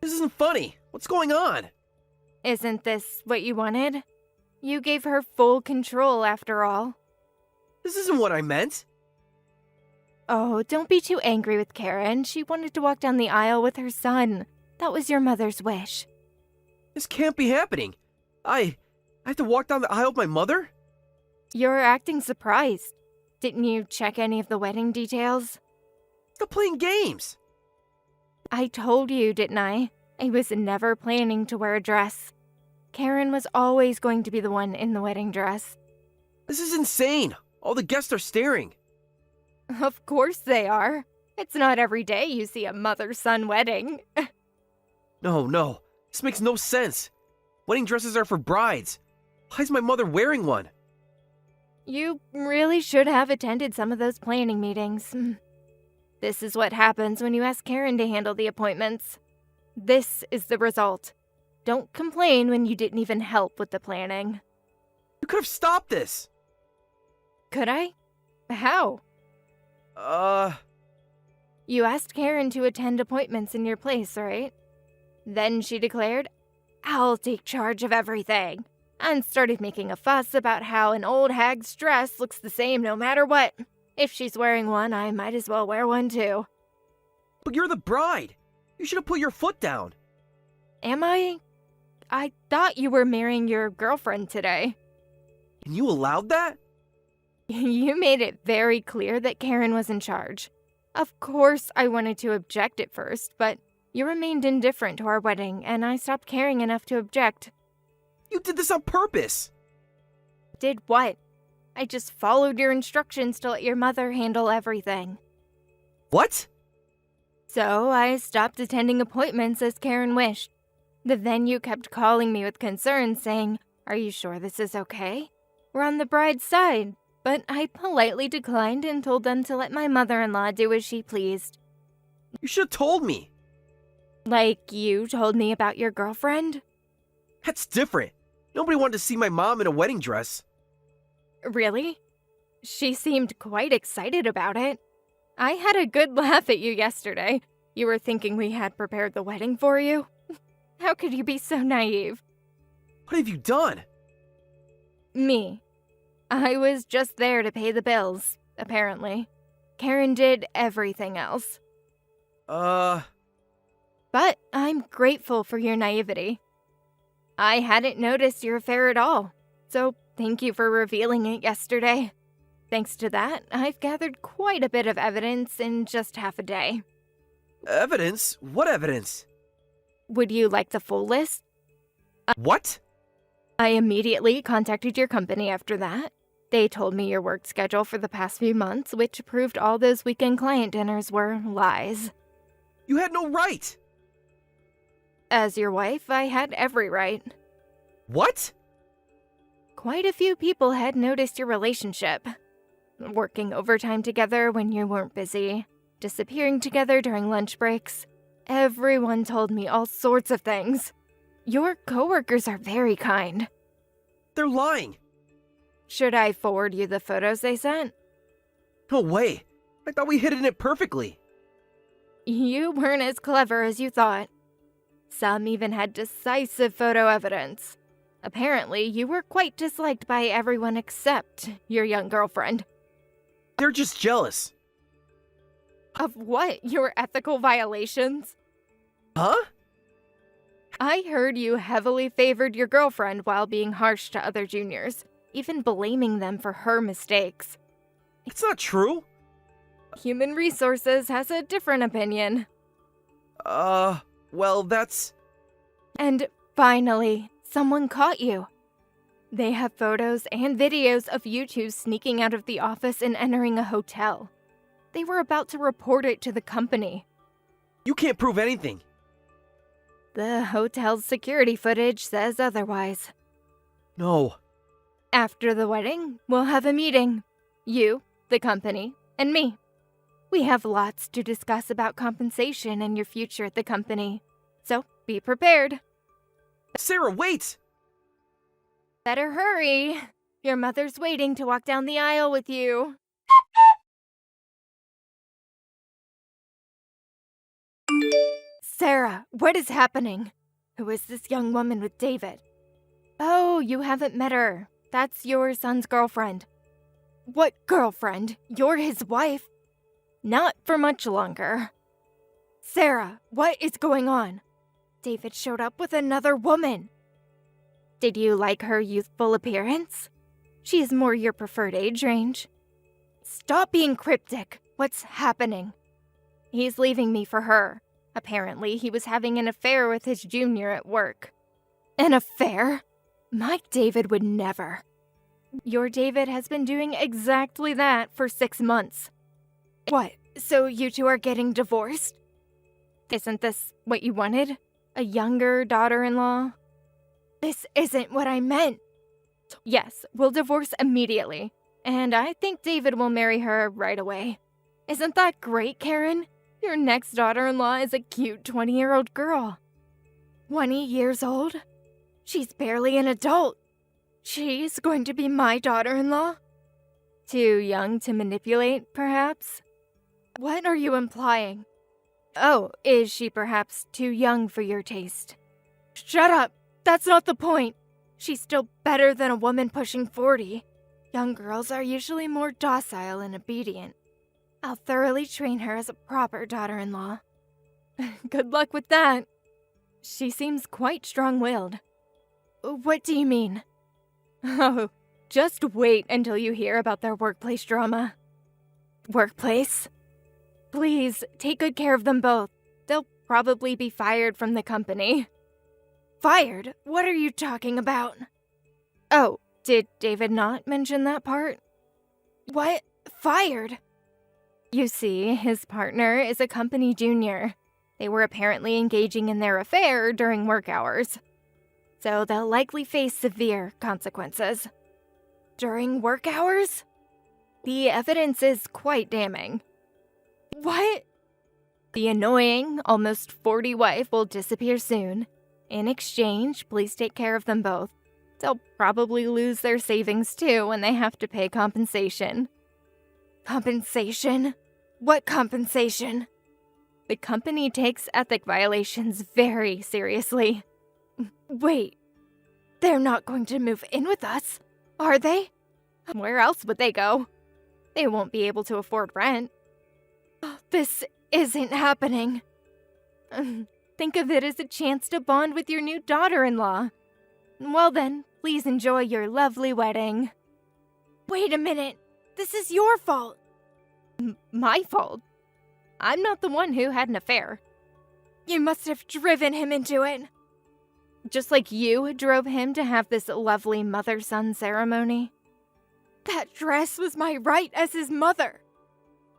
This isn't funny. What's going on? Isn't this what you wanted? You gave her full control after all. This isn't what I meant. Oh, don't be too angry with Karen. She wanted to walk down the aisle with her son. That was your mother's wish. This can't be happening. I have to walk down the aisle with my mother? You're acting surprised. Didn't you check any of the wedding details? Stop playing games. I told you, didn't I? I was never planning to wear a dress. Karen was always going to be the one in the wedding dress. This is insane. All the guests are staring. Of course they are. It's not every day you see a mother-son wedding. No. This makes no sense. Wedding dresses are for brides. Why is my mother wearing one? You really should have attended some of those planning meetings. This is what happens when you ask Karen to handle the appointments. This is the result. Don't complain when you didn't even help with the planning. You could have stopped this. Could I? How? You asked Karen to attend appointments in your place, right? Then she declared, "I'll take charge of everything," and started making a fuss about how an old hag's dress looks the same no matter what. If she's wearing one, I might as well wear one too. But you're the bride. You should have put your foot down. Am I? I thought you were marrying your girlfriend today. And you allowed that? You made it very clear that Karen was in charge. Of course, I wanted to object at first, but you remained indifferent to our wedding, and I stopped caring enough to object. You did this on purpose. Did what? I just followed your instructions to let your mother handle everything. What? So I stopped attending appointments as Karen wished. The venue kept calling me with concerns, saying, "Are you sure this is okay? We're on the bride's side." But I politely declined and told them to let my mother-in-law do as she pleased. You should have told me. Like you told me about your girlfriend? That's different. Nobody wanted to see my mom in a wedding dress. Really? She seemed quite excited about it. I had a good laugh at you yesterday. You were thinking we had prepared the wedding for you? How could you be so naive? What have you done? Me. I was just there to pay the bills, apparently. Karen did everything else. But I'm grateful for your naivety. I hadn't noticed your affair at all, so thank you for revealing it yesterday. Thanks to that, I've gathered quite a bit of evidence in just half a day. Evidence? What evidence? Would you like the full list? What? I immediately contacted your company after that. They told me your work schedule for the past few months, which proved all those weekend client dinners were lies. You had no right! As your wife, I had every right. What? Quite a few people had noticed your relationship. Working overtime together when you weren't busy, disappearing together during lunch breaks. Everyone told me all sorts of things. Your coworkers are very kind. They're lying. Should I forward you the photos they sent? No way. I thought we hidden it perfectly. You weren't as clever as you thought. Some even had decisive photo evidence. Apparently, you were quite disliked by everyone except your young girlfriend. They're just jealous. Of what? Your ethical violations? Huh? I heard you heavily favored your girlfriend while being harsh to other juniors, even blaming them for her mistakes. It's not true. Human Resources has a different opinion. Well, that's... And finally, someone caught you. They have photos and videos of you two sneaking out of the office and entering a hotel. They were about to report it to the company. You can't prove anything. The hotel's security footage says otherwise. No. After the wedding, we'll have a meeting. You, the company, and me. We have lots to discuss about compensation and your future at the company. So, be prepared. Sarah, wait! Better hurry. Your mother's waiting to walk down the aisle with you. Sarah, what is happening? Who is this young woman with David? Oh, you haven't met her. That's your son's girlfriend. What girlfriend? You're his wife. Not for much longer. Sarah, what is going on? David showed up with another woman. Did you like her youthful appearance? She is more your preferred age range. Stop being cryptic. What's happening? He's leaving me for her. Apparently, he was having an affair with his junior at work. An affair? My David would never. Your David has been doing exactly that for 6 months. What, so you two are getting divorced? Isn't this what you wanted? A younger daughter-in-law? This isn't what I meant. Yes, we'll divorce immediately. And I think David will marry her right away. Isn't that great, Karen? Your next daughter-in-law is a cute 20-year-old girl. 20 years old? She's barely an adult. She's going to be my daughter-in-law? Too young to manipulate, perhaps? What are you implying? Oh, is she perhaps too young for your taste? Shut up! That's not the point! She's still better than a woman pushing 40. Young girls are usually more docile and obedient. I'll thoroughly train her as a proper daughter-in-law. Good luck with that. She seems quite strong-willed. What do you mean? Oh, just wait until you hear about their workplace drama. Workplace? Please, take good care of them both. They'll probably be fired from the company. Fired? What are you talking about? Oh, did David not mention that part? What? Fired? You see, his partner is a company junior. They were apparently engaging in their affair during work hours. So they'll likely face severe consequences. During work hours? The evidence is quite damning. What? The annoying, almost 40 wife will disappear soon. In exchange, please take care of them both. They'll probably lose their savings too when they have to pay compensation. Compensation? What compensation? The company takes ethic violations very seriously. Wait, they're not going to move in with us, are they? Where else would they go? They won't be able to afford rent. This isn't happening. Think of it as a chance to bond with your new daughter-in-law. Well then, please enjoy your lovely wedding. Wait a minute. This is your fault. My fault? I'm not the one who had an affair. You must have driven him into it. Just like you drove him to have this lovely mother-son ceremony. That dress was my right as his mother.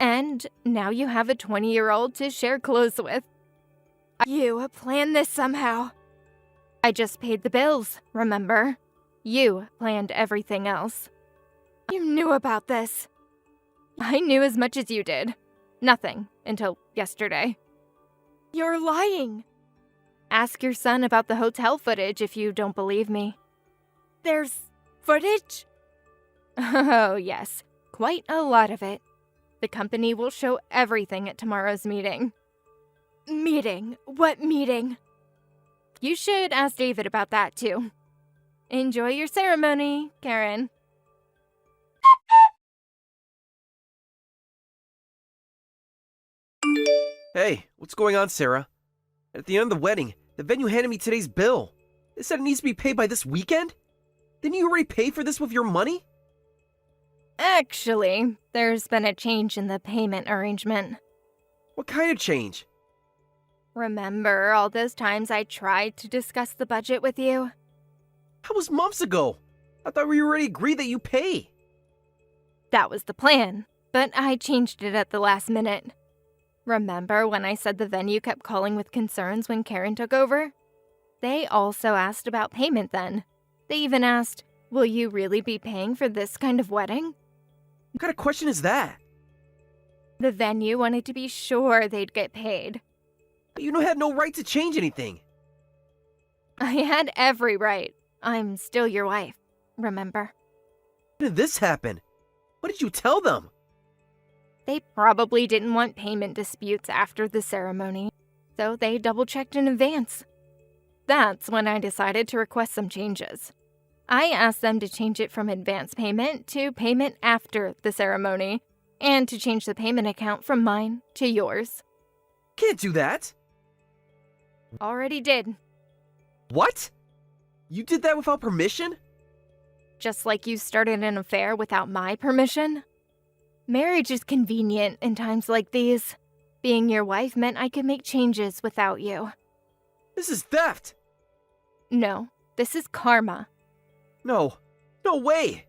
And now you have a 20-year-old to share clothes with. You planned this somehow. I just paid the bills, remember? You planned everything else. You knew about this. I knew as much as you did. Nothing until yesterday. You're lying. Ask your son about the hotel footage if you don't believe me. There's footage? Oh, yes. Quite a lot of it. The company will show everything at tomorrow's meeting. Meeting? What meeting? You should ask David about that, too. Enjoy your ceremony, Karen. Hey, what's going on, Sarah? At the end of the wedding, the venue handed me today's bill. They said it needs to be paid by this weekend? Didn't you already pay for this with your money? Actually, there's been a change in the payment arrangement. What kind of change? Remember all those times I tried to discuss the budget with you? That was months ago. I thought we already agreed that you pay. That was the plan, but I changed it at the last minute. Remember when I said the venue kept calling with concerns when Karen took over? They also asked about payment then. They even asked, will you really be paying for this kind of wedding? What kind of question is that? The venue wanted to be sure they'd get paid. But you had no right to change anything. I had every right. I'm still your wife, remember? When did this happen? What did you tell them? They probably didn't want payment disputes after the ceremony, so they double-checked in advance. That's when I decided to request some changes. I asked them to change it from advance payment to payment after the ceremony, and to change the payment account from mine to yours. Can't do that. Already did. What? You did that without permission? Just like you started an affair without my permission? Marriage is convenient in times like these. Being your wife meant I could make changes without you. This is theft. No, this is karma. No way.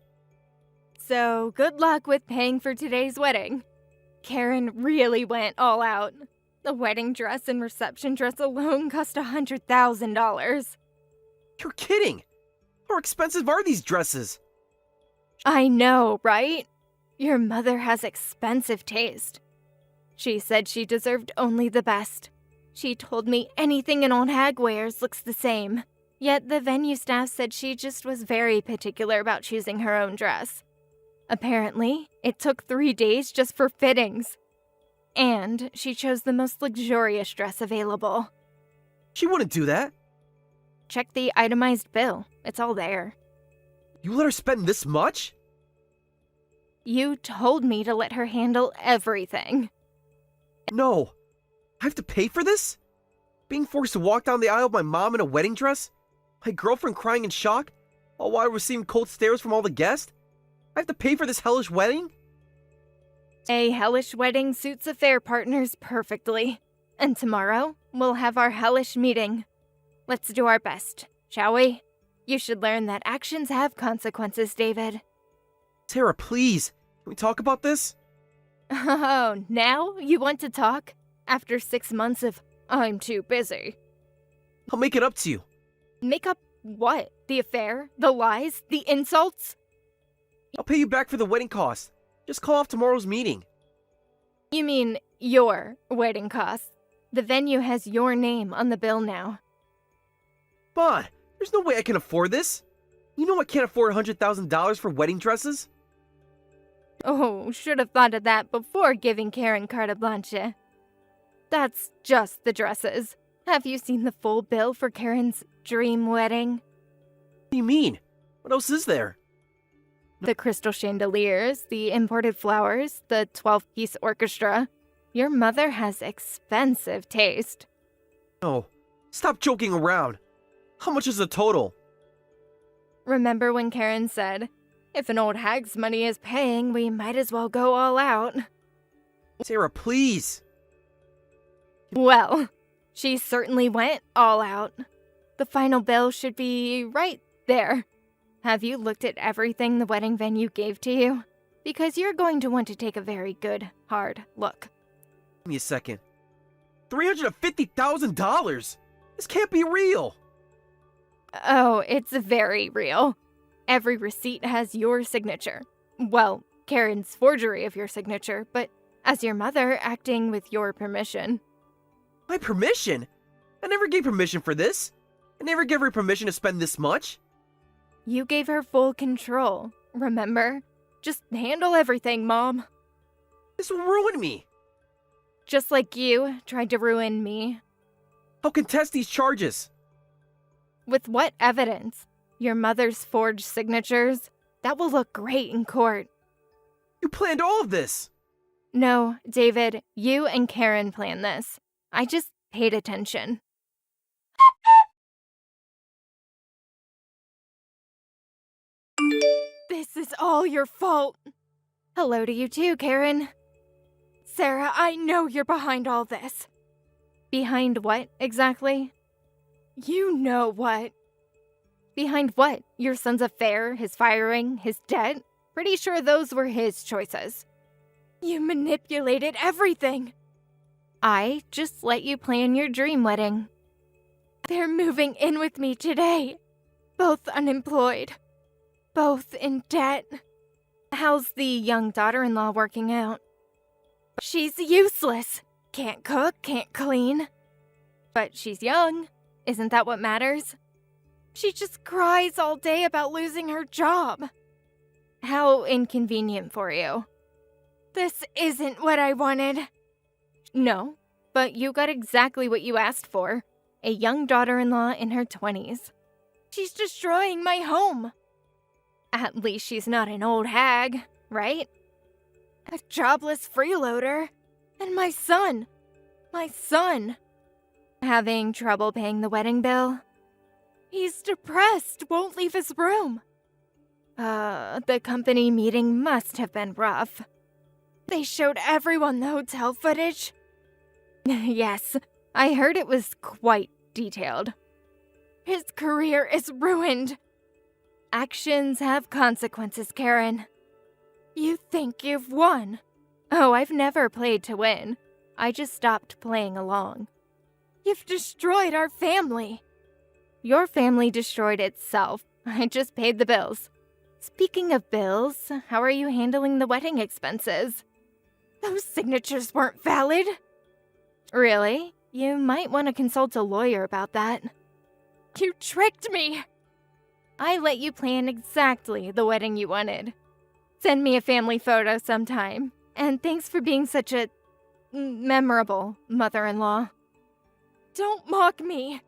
So, good luck with paying for today's wedding. Karen really went all out. The wedding dress and reception dress alone cost $100,000. You're kidding. How expensive are these dresses? I know, right? Your mother has expensive taste. She said she deserved only the best. She told me anything an old hag wears looks the same. Yet the venue staff said she just was very particular about choosing her own dress. Apparently, it took 3 days just for fittings. And she chose the most luxurious dress available. She wouldn't do that. Check the itemized bill. It's all there. You let her spend this much? You told me to let her handle everything. No. I have to pay for this? Being forced to walk down the aisle with my mom in a wedding dress? My girlfriend crying in shock? All while receiving cold stares from all the guests? I have to pay for this hellish wedding? A hellish wedding suits affair partners perfectly. And tomorrow, we'll have our hellish meeting. Let's do our best, shall we? You should learn that actions have consequences, David. Sarah, please. Can we talk about this? Oh, now you want to talk? After 6 months of, I'm too busy. I'll make it up to you. Make up what? The affair? The lies? The insults? I'll pay you back for the wedding costs. Just call off tomorrow's meeting. You mean your wedding costs. The venue has your name on the bill now. But there's no way I can afford this. You know I can't afford $100,000 for wedding dresses. Oh, should have thought of that before giving Karen carte blanche. That's just the dresses. Have you seen the full bill for Karen's dream wedding? What do you mean? What else is there? The crystal chandeliers, the imported flowers, the 12-piece orchestra. Your mother has expensive taste. No, stop joking around. How much is the total? Remember when Karen said, if an old hag's money is paying, we might as well go all out? Sarah, please. Well, she certainly went all out. The final bill should be right there. Have you looked at everything the wedding venue gave to you? Because you're going to want to take a very good, hard look. Give me a second. $350,000? This can't be real. Oh, it's very real. Every receipt has your signature. Well, Karen's forgery of your signature, but as your mother, acting with your permission. My permission? I never gave permission for this. I never gave her permission to spend this much. You gave her full control, remember? Just handle everything, Mom. This will ruin me. Just like you tried to ruin me. I'll contest these charges. With what evidence? Your mother's forged signatures? That will look great in court. You planned all of this. No, David, you and Karen planned this. I just paid attention. This is all your fault. Hello to you too, Karen. Sarah, I know you're behind all this. Behind what, exactly? You know what. Behind what? Your son's affair, his firing, his debt? Pretty sure those were his choices. You manipulated everything. I just let you plan your dream wedding. They're moving in with me today. Both unemployed. Both in debt. How's the young daughter-in-law working out? She's useless. Can't cook, can't clean. But she's young. Isn't that what matters? She just cries all day about losing her job. How inconvenient for you. This isn't what I wanted. No, but you got exactly what you asked for. A young daughter-in-law in her 20s. She's destroying my home. At least she's not an old hag, right? A jobless freeloader. And my son. Having trouble paying the wedding bill? He's depressed, won't leave his room. The company meeting must have been rough. They showed everyone the hotel footage. Yes, I heard it was quite detailed. His career is ruined. Actions have consequences, Karen. You think you've won. Oh, I've never played to win. I just stopped playing along. You've destroyed our family. Your family destroyed itself. I just paid the bills. Speaking of bills, how are you handling the wedding expenses? Those signatures weren't valid. Really? You might want to consult a lawyer about that. You tricked me. I let you plan exactly the wedding you wanted. Send me a family photo sometime. And thanks for being such a memorable mother-in-law. Don't mock me.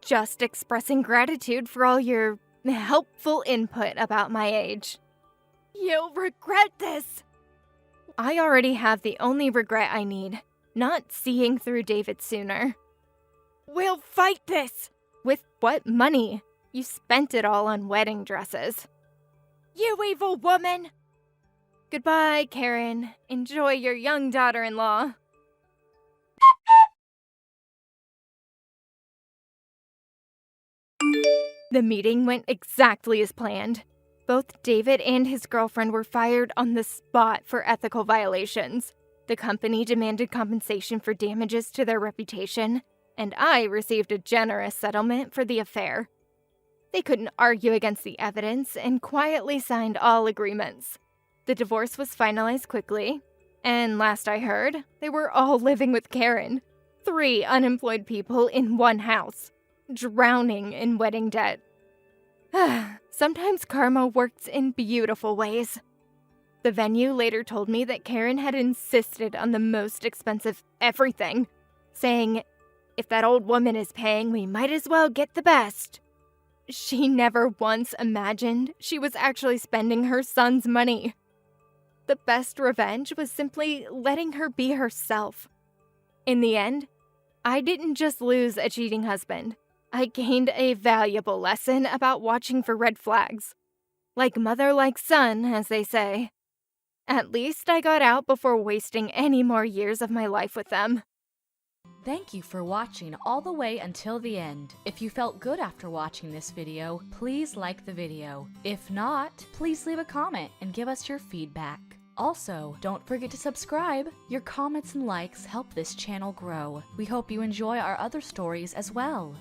Just expressing gratitude for all your helpful input about my age. You'll regret this. I already have the only regret I need, not seeing through David sooner. We'll fight this. With what money? You spent it all on wedding dresses. You evil woman! Goodbye, Karen. Enjoy your young daughter-in-law. The meeting went exactly as planned. Both David and his girlfriend were fired on the spot for ethical violations. The company demanded compensation for damages to their reputation, and I received a generous settlement for the affair. They couldn't argue against the evidence and quietly signed all agreements. The divorce was finalized quickly, and last I heard, they were all living with Karen. 3 unemployed people in one house, drowning in wedding debt. Sometimes karma works in beautiful ways. The venue later told me that Karen had insisted on the most expensive everything, saying, "If that old woman is paying, we might as well get the best." She never once imagined she was actually spending her son's money. The best revenge was simply letting her be herself. In the end, I didn't just lose a cheating husband. I gained a valuable lesson about watching for red flags. Like mother, like son, as they say. At least I got out before wasting any more years of my life with them. Thank you for watching all the way until the end. If you felt good after watching this video, please like the video. If not, please leave a comment and give us your feedback. Also, don't forget to subscribe. Your comments and likes help this channel grow. We hope you enjoy our other stories as well.